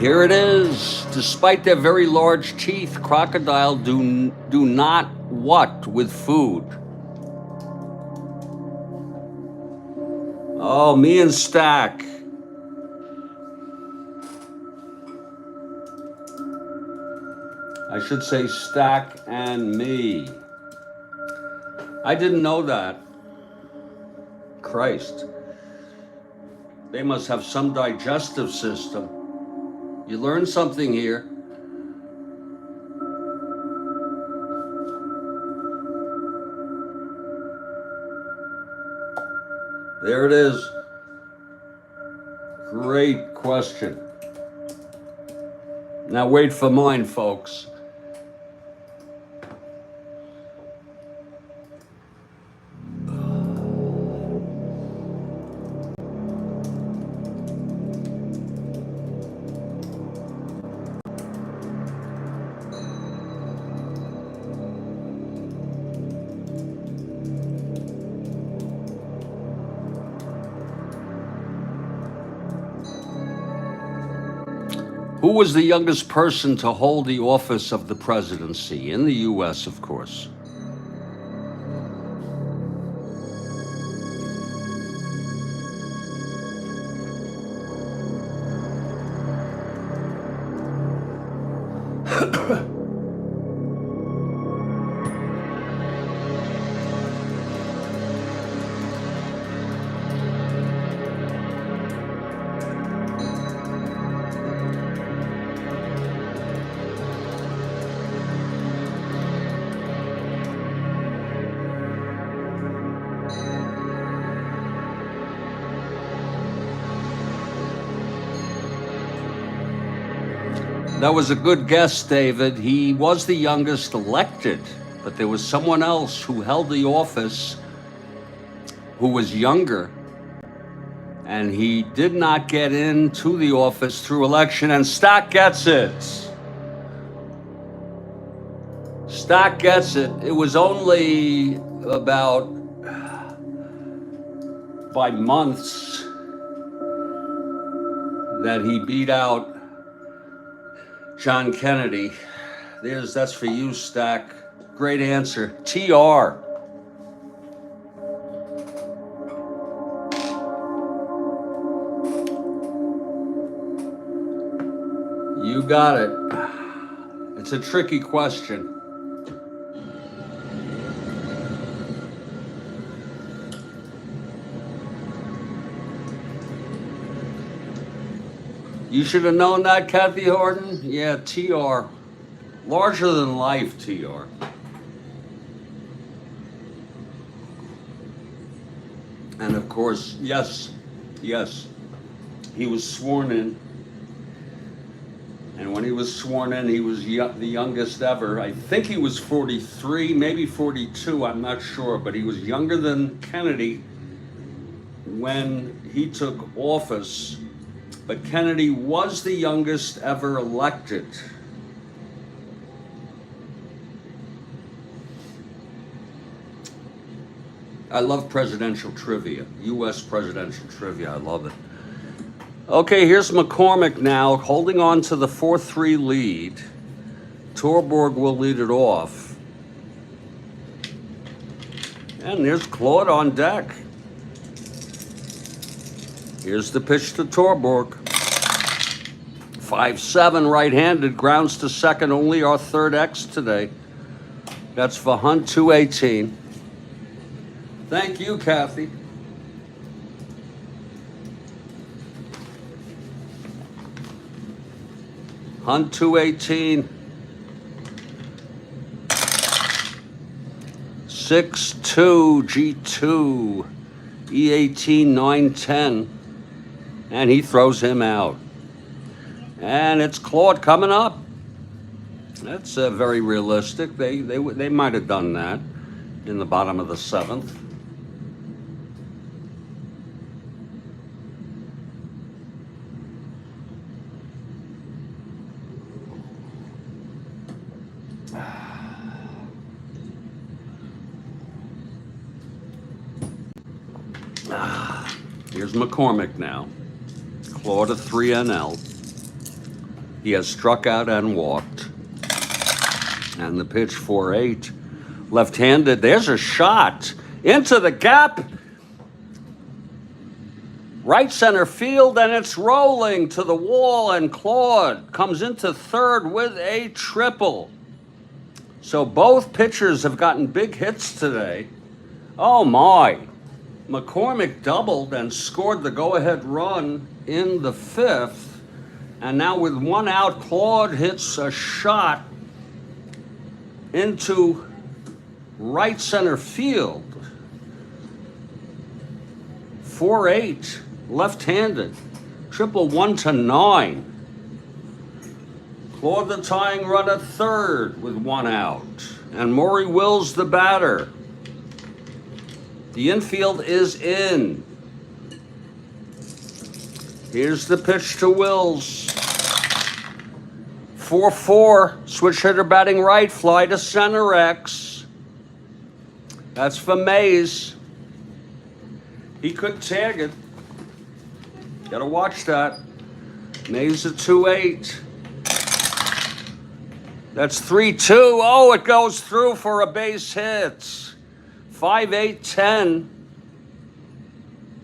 Here it is. Despite their very large teeth, crocodile do not what with food? Oh, me and Stack. I should say Stack and me. I didn't know that. Christ. They must have some digestive system. You learn something here. There it is. Great question. Now wait for mine, folks. Who was the youngest person to hold the office of the presidency? In the U.S., of course. That was a good guess, David. He was the youngest elected, but there was someone else who held the office who was younger, and he did not get into the office through election, and Stack gets it. Stack gets it. It was only about by months that he beat out John Kennedy. That's for you, Stack. Great answer. TR. You got it. It's a tricky question. You should have known that, Kathy Horton. Yeah, TR. Larger than life, TR. And of course, yes, he was sworn in. And when he was sworn in, he was the youngest ever. I think he was 43, maybe 42, I'm not sure, but he was younger than Kennedy when he took office. But Kennedy was the youngest ever elected. I love presidential trivia, U.S. presidential trivia, I love it. Okay, here's McCormick now, holding on to the 4-3 lead. Torborg will lead it off. And there's Claude on deck. Here's the pitch to Torborg. 5-7 right-handed, grounds to second, only our third X today. That's for Hunt 218. Thank you, Kathy. Hunt 218. 6-2 G2 E18 910. And he throws him out. And it's Claude coming up. That's very realistic. They might have done that in the bottom of the seventh. Here's McCormick now. Claude a 3 NL. He has struck out and walked. And the pitch 4-8. Left-handed. There's a shot into the gap. Right center field, and it's rolling to the wall, and Claude comes into third with a triple. So both pitchers have gotten big hits today. Oh my. McCormick doubled and scored the go-ahead run in the fifth. And now with one out, Claude hits a shot into right center field. 4-8, left-handed. Triple 1-9. Claude the tying run at third with one out. And Maury Wills the batter. The infield is in. Here's the pitch to Wills. 4-4, switch hitter batting right, fly to center X. That's for Mays. He could tag it. Gotta watch that. Mays at 2-8. That's 3-2. Oh, it goes through for a base hit. 5-8-10.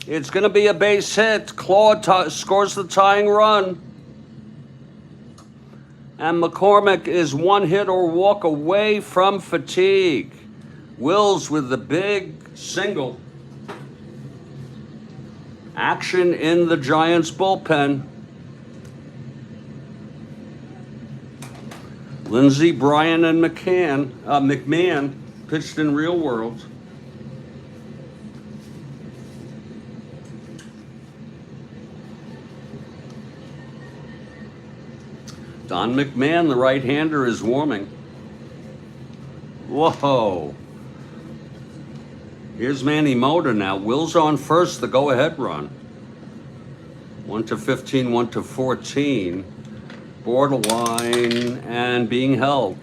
It's going to be a base hit. Claude scores the tying run. And McCormick is one hit or walk away from fatigue. Wills with the big single. Action in the Giants bullpen. Lindsey, Bryan, and McMahon pitched in real world. Don McMahon, the right-hander, is warming. Whoa. Here's Manny Mota now. Wills on first, the go-ahead run. 1-15, 1-14. Borderline and being held.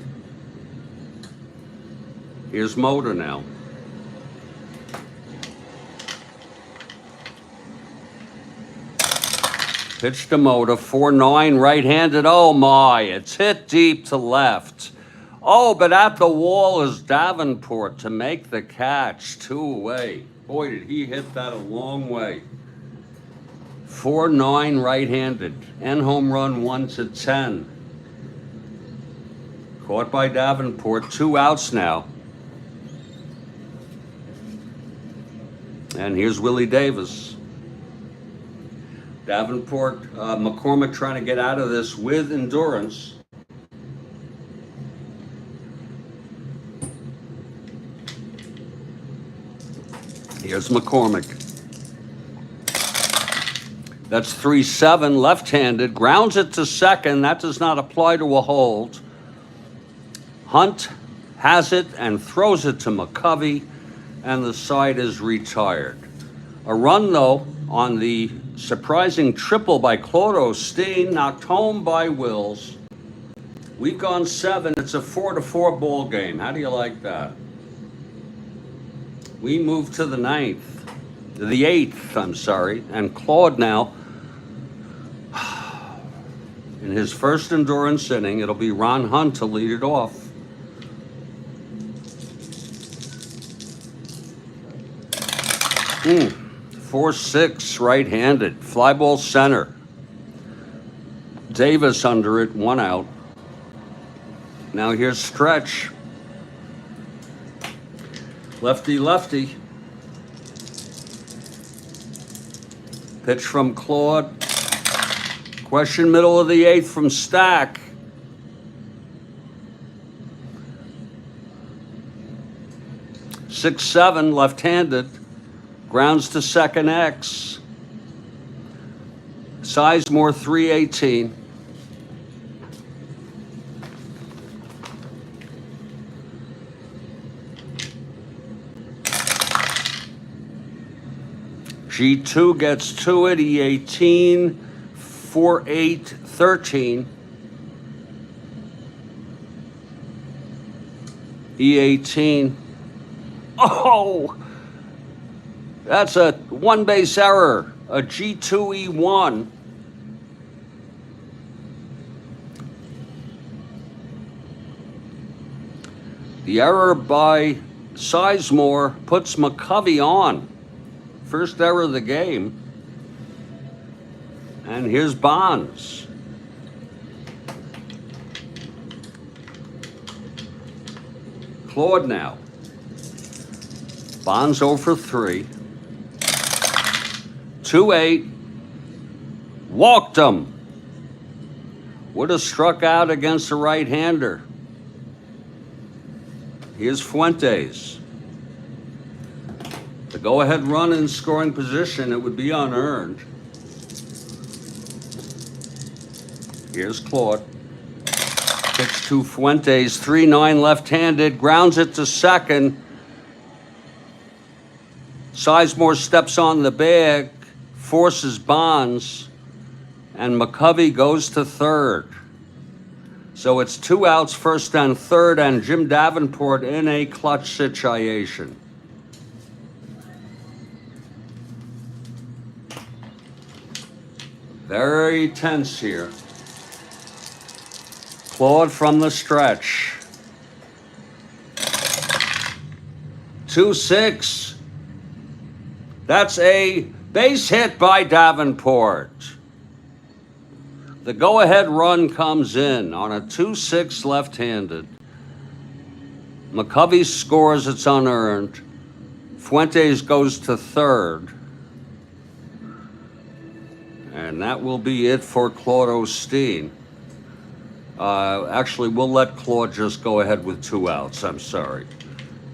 Here's Mota now. Pitch to Mota, 4-9, right-handed. Oh my, it's hit deep to left. Oh, but at the wall is Davenport to make the catch, 2 away. Boy, did he hit that a long way. 4-9, right-handed. And home run 1-10. Caught by Davenport, 2 outs now. And here's Willie Davis. Davenport, McCormick trying to get out of this with endurance. Here's McCormick. That's 3-7, left-handed. Grounds it to second. That does not apply to a hold. Hunt has it and throws it to McCovey, and the side is retired. A run, though, on the surprising triple by Claude Osteen, knocked home by Wills. We've gone 7. It's a 4-4 ball game. How do you like that? We move to the 8th, I'm sorry, and Claude now, in his first endurance inning, it'll be Ron Hunt to lead it off. Hmm. 4-6, right-handed. Fly ball center. Davis under it, 1 out. Now here's Stretch. Lefty, lefty. Pitch from Claude. Question middle of the 8th from Stack. Six-seven, left-handed. Grounds to second X. Sizemore 3-18. G2 gets to it, E18, 4-8, 13. E18. Oh! That's a 1-base error, a G2 E1. The error by Sizemore puts McCovey on. First error of the game. And here's Bonds. Claude now. Bonds 0 for 3. 2-8. Walked him. Would have struck out against a right-hander. Here's Fuentes. The go-ahead run in scoring position, it would be unearned. Here's Claude. Pitch to Fuentes, 3-9 left-handed, grounds it to second. Sizemore steps on the bag, forces Bonds, and McCovey goes to third. So it's 2 outs, first and third, and Jim Davenport in a clutch situation. Very tense here. Claude from the stretch. 2-6. That's a base hit by Davenport. The go-ahead run comes in on a 2-6 left-handed. McCovey scores, it's unearned. Fuentes goes to third. And that will be it for Claude Osteen. Actually, we'll let Claude just go ahead with 2 outs. I'm sorry.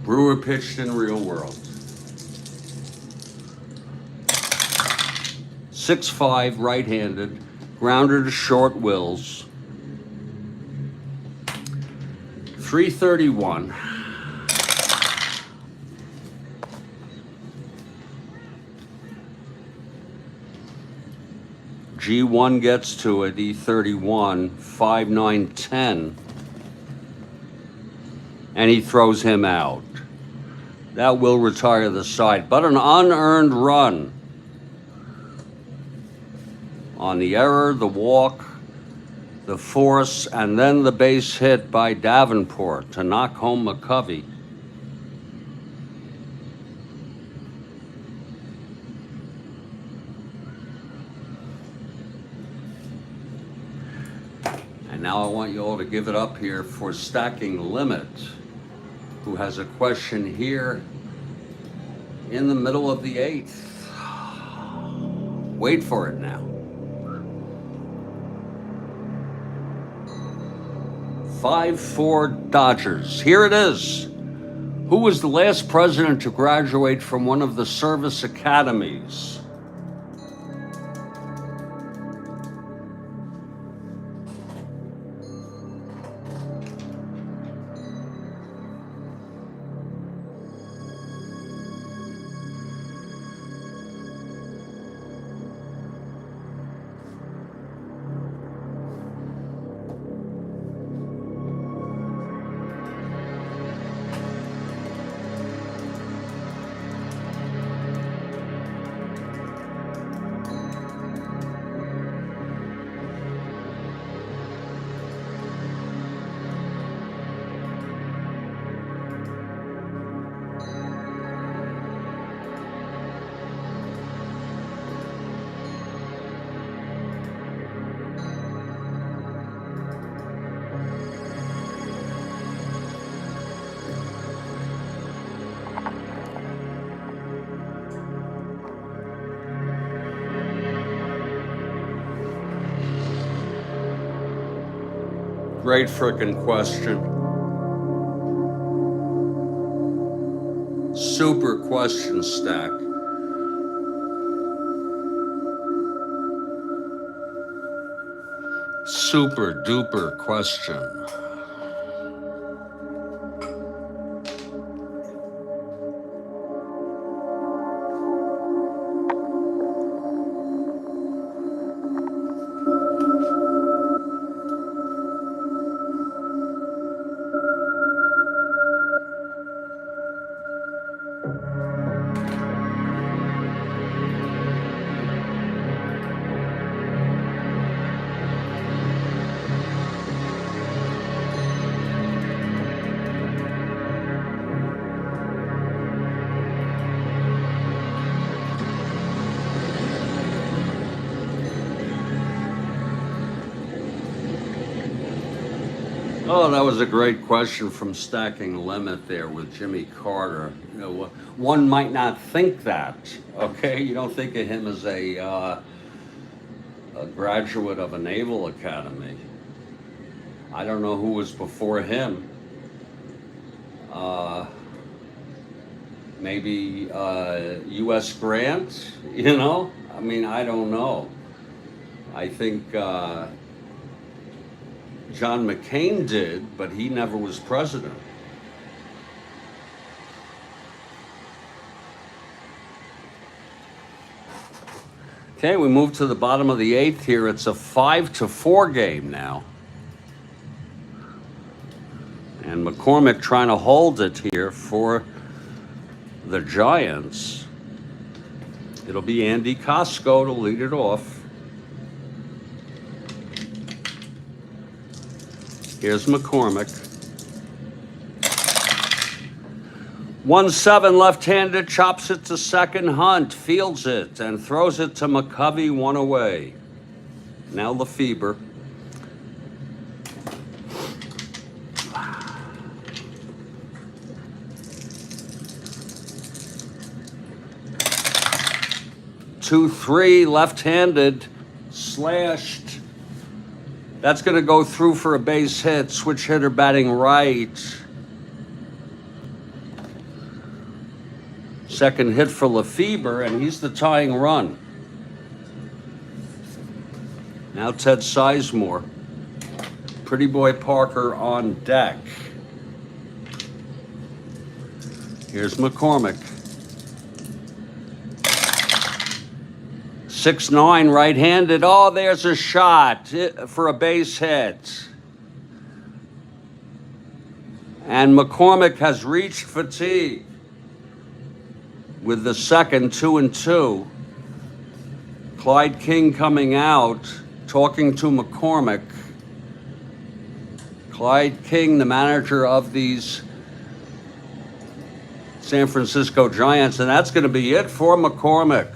Brewer pitched in real world. 6-5 right-handed. Grounder to short Wills. 331. G1 gets to it, E31, 5-9-10. And he throws him out. That will retire the side, but an unearned run on the error, the walk, the force, and then the base hit by Davenport to knock home McCovey. And now I want you all to give it up here for Stacking Limit, who has a question here in the middle of the 8th. Wait for it now. 5-4 Dodgers. Here it is. Who was the last president to graduate from one of the service academies? Great frickin' question. Super question stack. Super duper question. Oh, that was a great question from Stacking Limit there with Jimmy Carter. You know, one might not think that, okay? You don't think of him as a graduate of a naval academy. I don't know who was before him. Maybe U.S. Grant, you know? I mean, I don't know. I think John McCain did, but he never was president. Okay, we move to the bottom of the eighth here. It's a 5-4 game now. And McCormick trying to hold it here for the Giants. It'll be Andy Costco to lead it off. Here's McCormick. 1-7 left-handed, chops it to second. Hunt fields it and throws it to McCovey, one away. Now Lefebvre. 2-3 left-handed, slashed. That's going to go through for a base hit. Switch hitter batting right. Second hit for Lefebvre, and he's the tying run. Now Ted Sizemore. Pretty Boy Parker on deck. Here's McCormick. 6-9 right-handed. Oh, there's a shot for a base hit. And McCormick has reached fatigue with the second 2-2. Clyde King coming out, talking to McCormick. Clyde King, the manager of these San Francisco Giants, and that's going to be it for McCormick.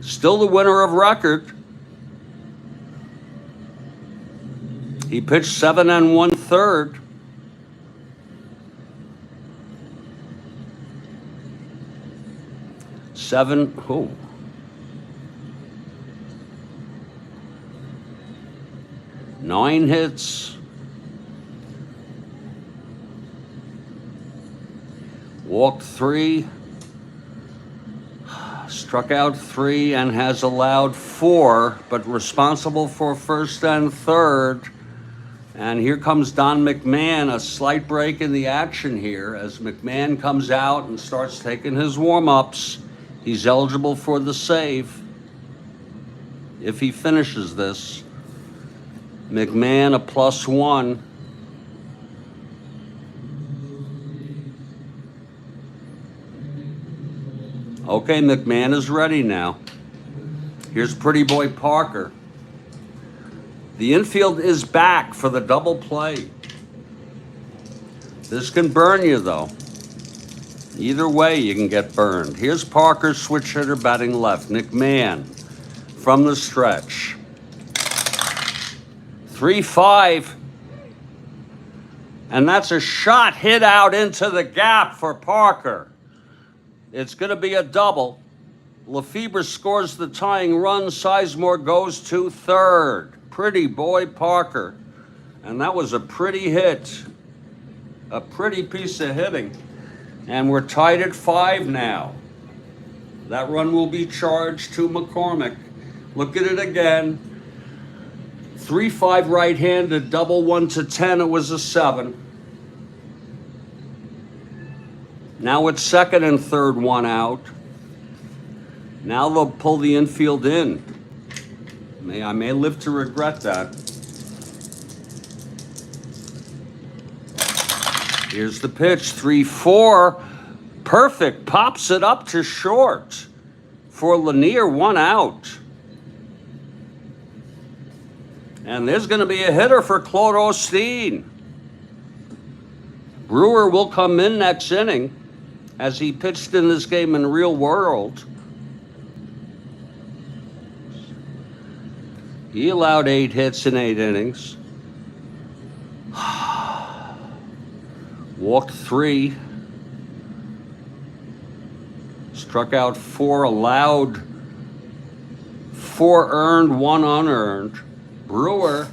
Still the winner of record. He pitched 7 1/3. Nine hits. Walked 3. Struck out 3 and has allowed 4, but responsible for first and third. And here comes Don McMahon, a slight break in the action here as McMahon comes out and starts taking his warm-ups. He's eligible for the save if he finishes this. McMahon a +1. Okay, McMahon is ready now. Here's Pretty Boy Parker. The infield is back for the double play. This can burn you, though. Either way, you can get burned. Here's Parker, switch hitter, batting left. McMahon from the stretch. 3-5. And that's a shot hit out into the gap for Parker. It's going to be a double. Lefebvre scores the tying run. Sizemore goes to third. Pretty Boy Parker. And that was a pretty hit. A pretty piece of hitting. And we're tied at 5 now. That run will be charged to McCormick. Look at it again. 3-5 right-handed, double 1-10. It was a 7. Now it's second and third, 1 out. Now they'll pull the infield in. I may live to regret that. Here's the pitch, 3-4. Perfect, pops it up to short. For Lanier, 1 out. And there's going to be a hitter for Claude Osteen. Brewer will come in next inning as he pitched in this game in real world. He allowed 8 hits in 8 innings. Walked 3. Struck out 4, allowed 4 earned, 1 unearned. Brewer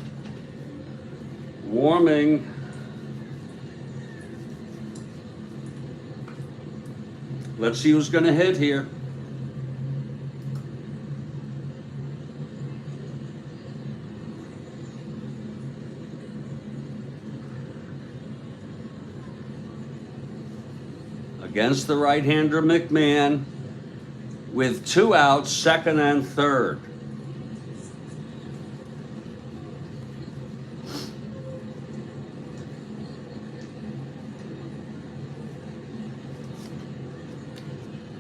warming. Let's see who's going to hit here. Against the right-hander McMahon with 2 outs, second and third.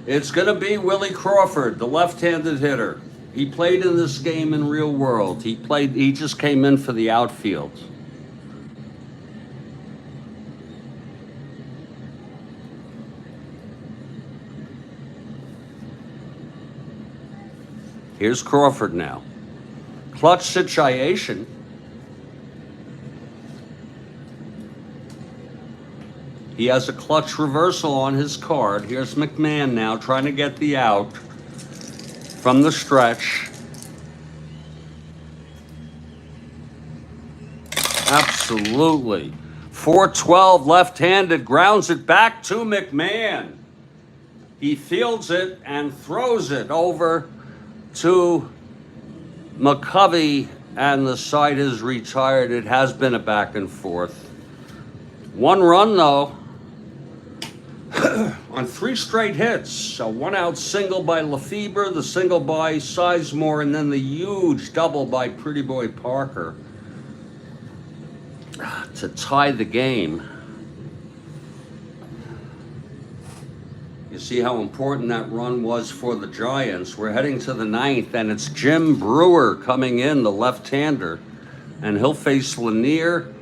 It's going to be Willie Crawford, the left-handed hitter. He played in this game in real world. He just came in for the outfield. Here's Crawford now. Clutch situation. He has a clutch reversal on his card. Here's McMahon now trying to get the out from the stretch. Absolutely. 4-12 left-handed, grounds it back to McMahon. He fields it and throws it over to McCovey, and the side is retired. It has been a back and forth. 1 run though on 3 straight hits. A 1-out single by Lefebvre, the single by Sizemore, and then the huge double by Pretty Boy Parker to tie the game. You see how important that run was for the Giants. We're heading to the 9th, and it's Jim Brewer coming in, the left-hander. And he'll face Lanier,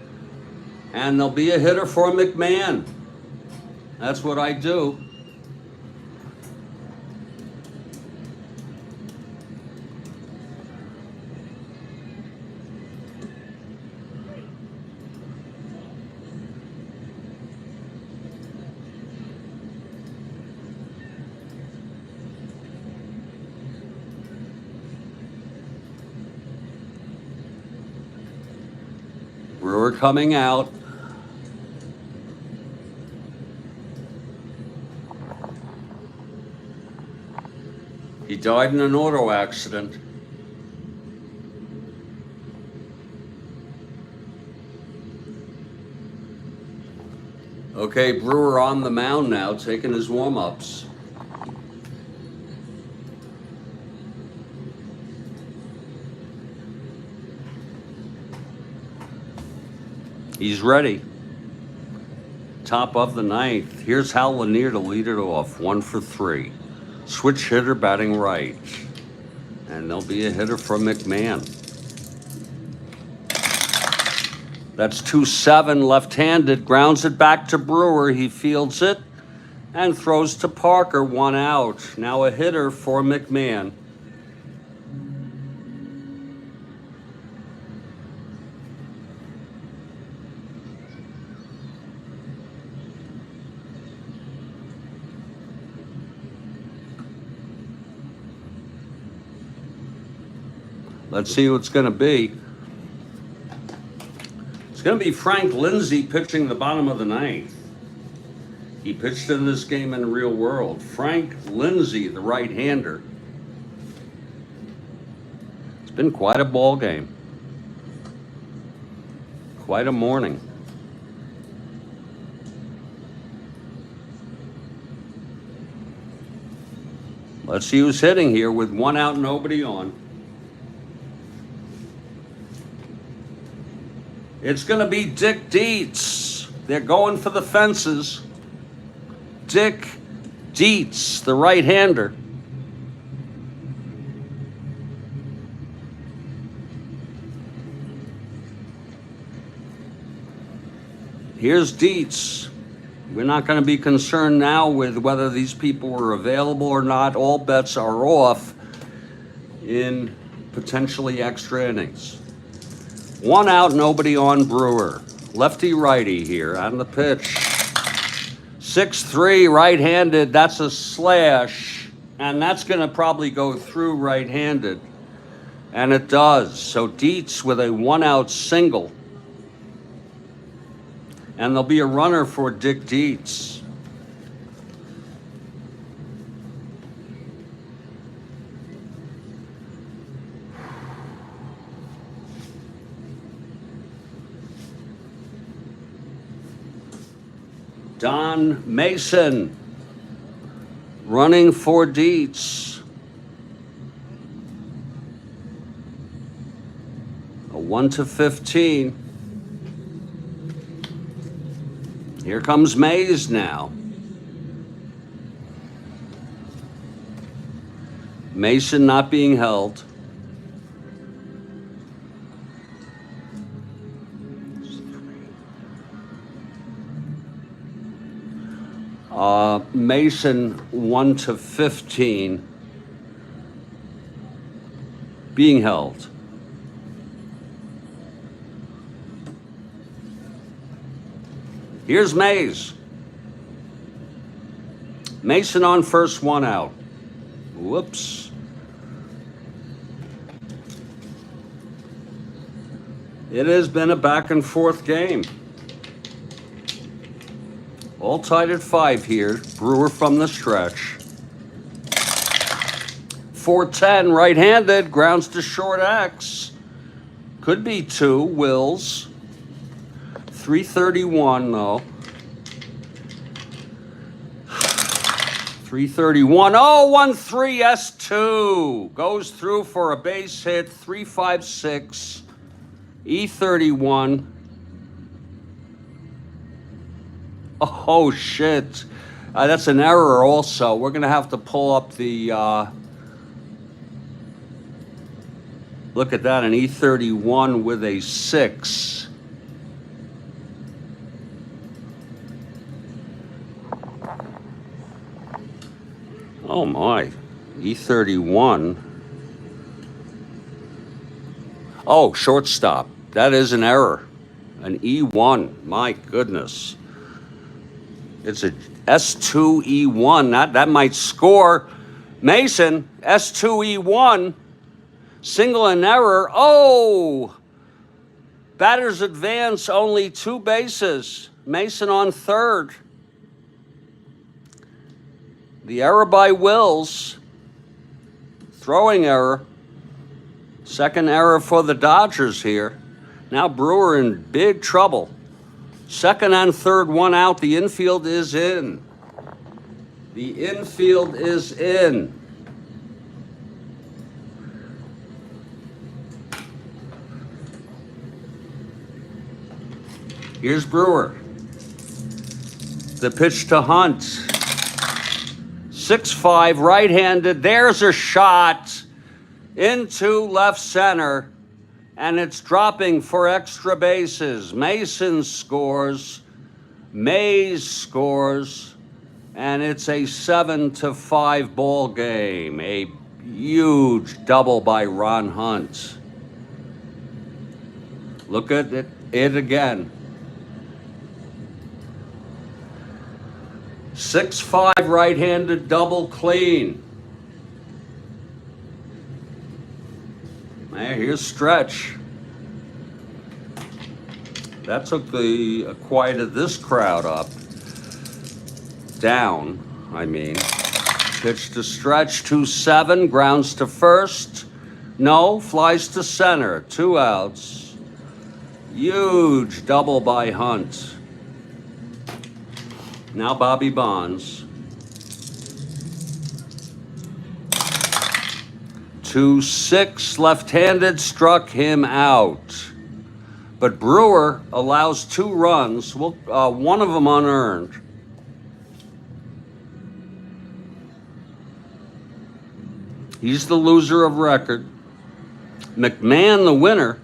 and there'll be a hitter for McMahon. That's what I do. Brewer coming out. He died in an auto accident. Okay, Brewer on the mound now, taking his warm-ups. He's ready. Top of the 9th. Here's Hal Lanier to lead it off. 1 for 3. Switch hitter batting right. And there'll be a hitter from McMahon. That's 2-7 left-handed. Grounds it back to Brewer. He fields it and throws to Parker. 1 out. Now a hitter for McMahon. Let's see who it's going to be. It's going to be Frank Lindsay pitching the bottom of the 9th. He pitched in this game in the real world. Frank Lindsay, the right-hander. It's been quite a ball game. Quite a morning. Let's see who's hitting here with 1 out, nobody on. It's going to be Dick Dietz. They're going for the fences. Dick Dietz, the right-hander. Here's Dietz. We're not going to be concerned now with whether these people are available or not. All bets are off in potentially extra innings. 1 out, nobody on Brewer. Lefty righty here on the pitch. 6-3 right-handed. That's a slash, and that's going to probably go through right-handed, and it does. So Dietz with a 1 out single, and there'll be a runner for Dick Dietz. Don Mason running for Dietz. A 1-15. Here comes Mays now. Mason not being held. Mason 1-15 being held. Here's Mays. Mason on first, 1 out. Whoops. It has been a back and forth game. All tied at 5 here. Brewer from the stretch. 4-10 right-handed, grounds to short X. Could be 2, Wills. 331 though. 331. Oh, 1-3 S2. Goes through for a base hit. 356. E31. Oh, shit. That's an error also. We're going to have to pull up the... look at that, an E31 with a 6. Oh, my. E31. Oh, shortstop. That is an error. An E1. My goodness. It's a S2E1. That might score. Mason, S2E1. Single and error. Oh! Batters advance, only 2 bases. Mason on third. The error by Wills. Throwing error. Second error for the Dodgers here. Now Brewer in big trouble. Second and third, 1 out. The infield is in. The infield is in. Here's Brewer. The pitch to Hunt. 6-5 right-handed. There's a shot into left center. And it's dropping for extra bases. Mason scores. Mays scores. And it's a 7-5 ball game. A huge double by Ron Hunt. Look at it again. 6-5 right-handed double clean. Here's Stretch. That took the quieted this crowd up. Down, I mean. Pitch to Stretch, 2-7, grounds to first. No, flies to center, 2 outs. Huge double by Hunt. Now Bobby Bonds. 2-6, left-handed, struck him out. But Brewer allows 2 runs, one of them unearned. He's the loser of record. McMahon the winner.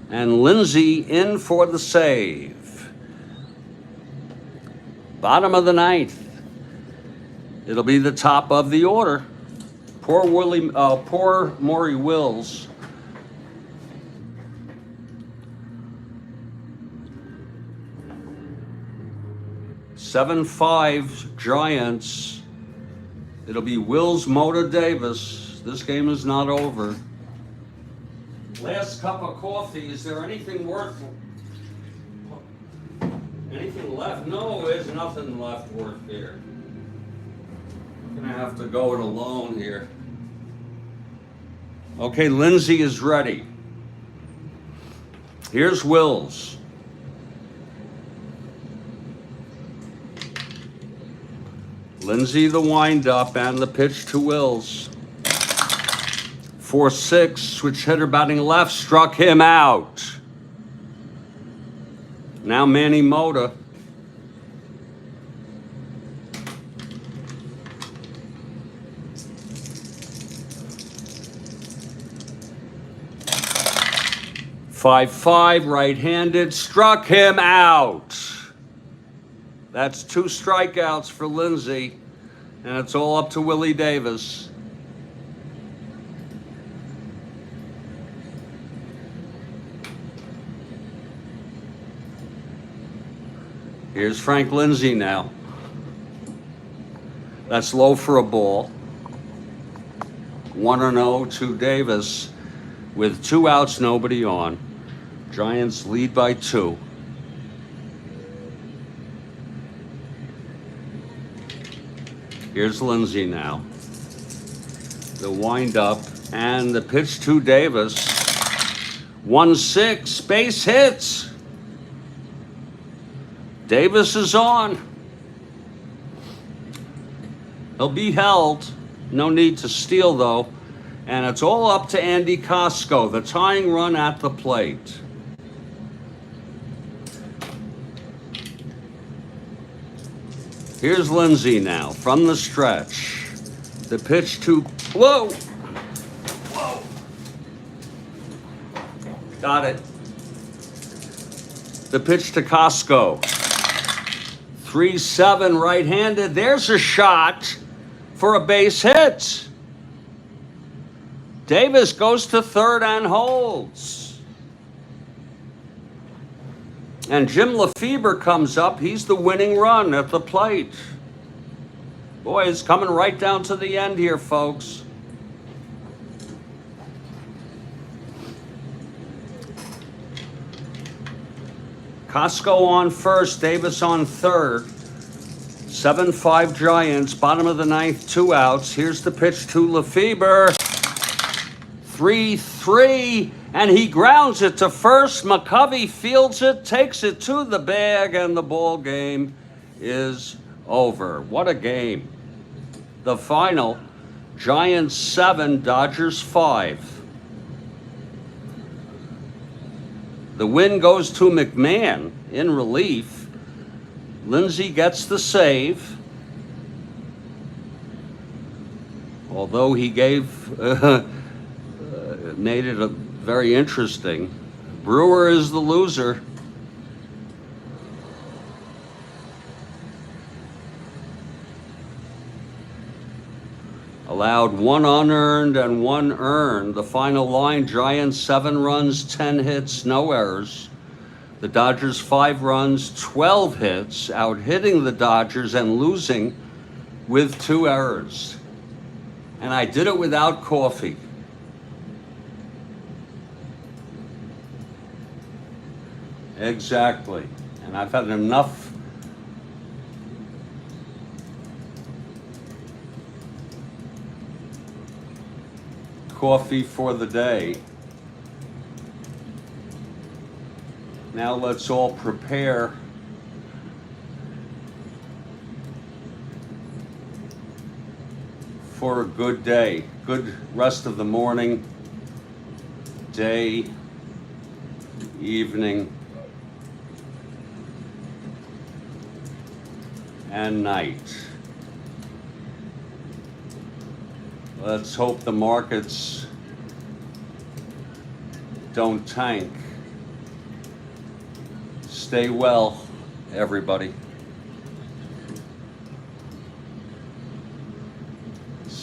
And Lindsay in for the save. Bottom of the 9th. It'll be the top of the order. Poor Maury Wills. (7-5) Giants. It'll be Wills Motor Davis. This game is not over. Last cup of coffee. Is there anything left? No, there's nothing left worth here. I'm gonna have to go it alone here. Okay, Lindsay is ready. Here's Wills. Lindsay the windup and the pitch to Wills. 4-6, switch hitter batting left, struck him out. Now Manny Mota. (5-5) right-handed, struck him out. That's 2 strikeouts for Lindsay, and it's all up to Willie Davis. Here's Frank Lindsay now. That's low for a ball. 1-0 to Davis with 2 outs, nobody on. Giants lead by 2. Here's Lindsay now. The windup and the pitch to Davis. 1-6, base hits. Davis is on. He'll be held. No need to steal, though. And it's all up to Andy Costco, the tying run at the plate. Here's Lindsay now from the stretch. The pitch to, whoa! Whoa! Got it. The pitch to Costco. 3-7 right-handed. There's a shot for a base hit. Davis goes to third and holds. And Jim Lefebvre comes up. He's the winning run at the plate. Boy, it's coming right down to the end here, folks. Costco on first, Davis on third. 7-5 Giants, bottom of the ninth, 2 outs. Here's the pitch to Lefebvre. 3-3, and he grounds it to first. McCovey fields it, takes it to the bag, and the ball game is over. What a game. The final, Giants 7, Dodgers 5. The win goes to McMahon in relief. Lindsay gets the save. Although he made it very interesting. Brewer is the loser. Allowed 1 unearned and 1 earned. The final line, Giants 7 runs, 10 hits, no errors. The Dodgers 5 runs, 12 hits, out hitting the Dodgers and losing with 2 errors. And I did it without coffee. Exactly. And I've had enough coffee for the day. Now let's all prepare for a good day. Good rest of the morning, day, evening, and night. Let's hope the markets don't tank. Stay well, everybody.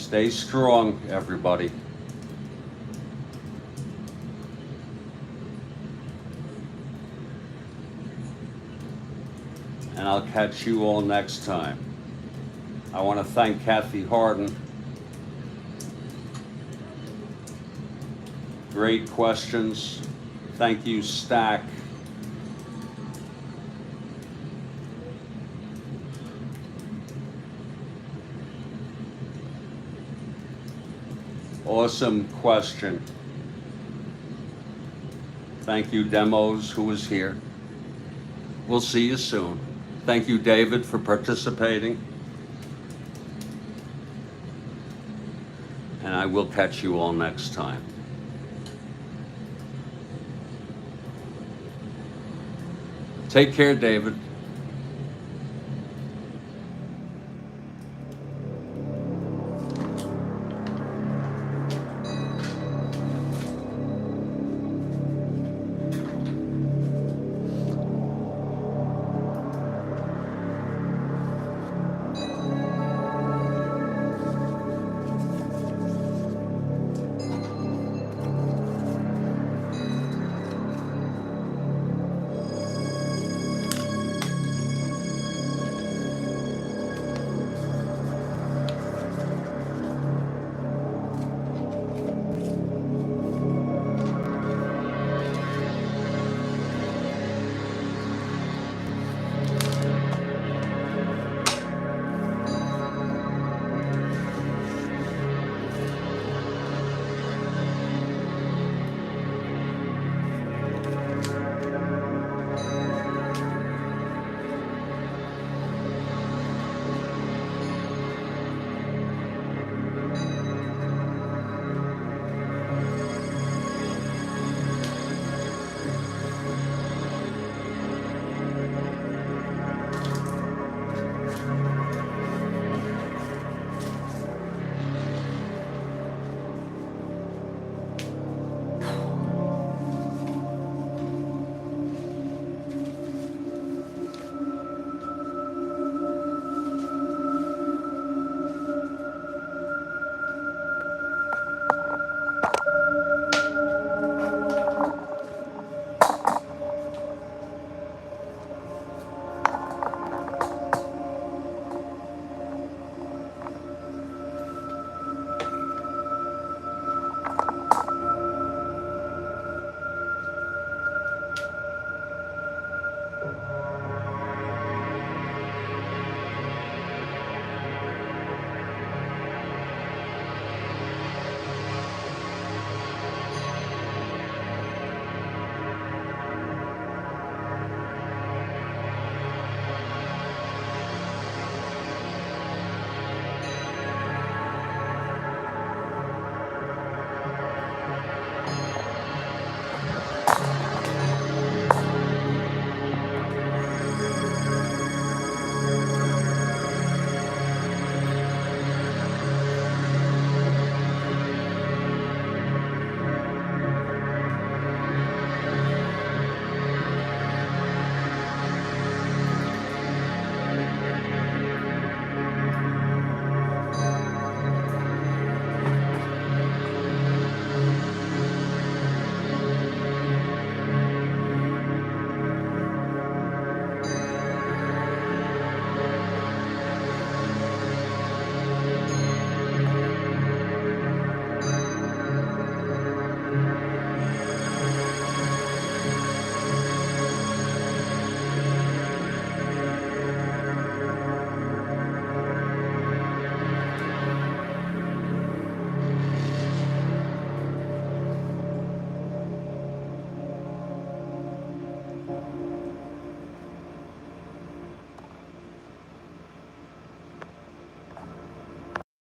Stay strong, everybody. And I'll catch you all next time. I want to thank Kathy Harden. Great questions. Thank you, Stack. Awesome question. Thank you, Demos, who was here. We'll see you soon. Thank you, David, for participating. And I will catch you all next time. Take care, David.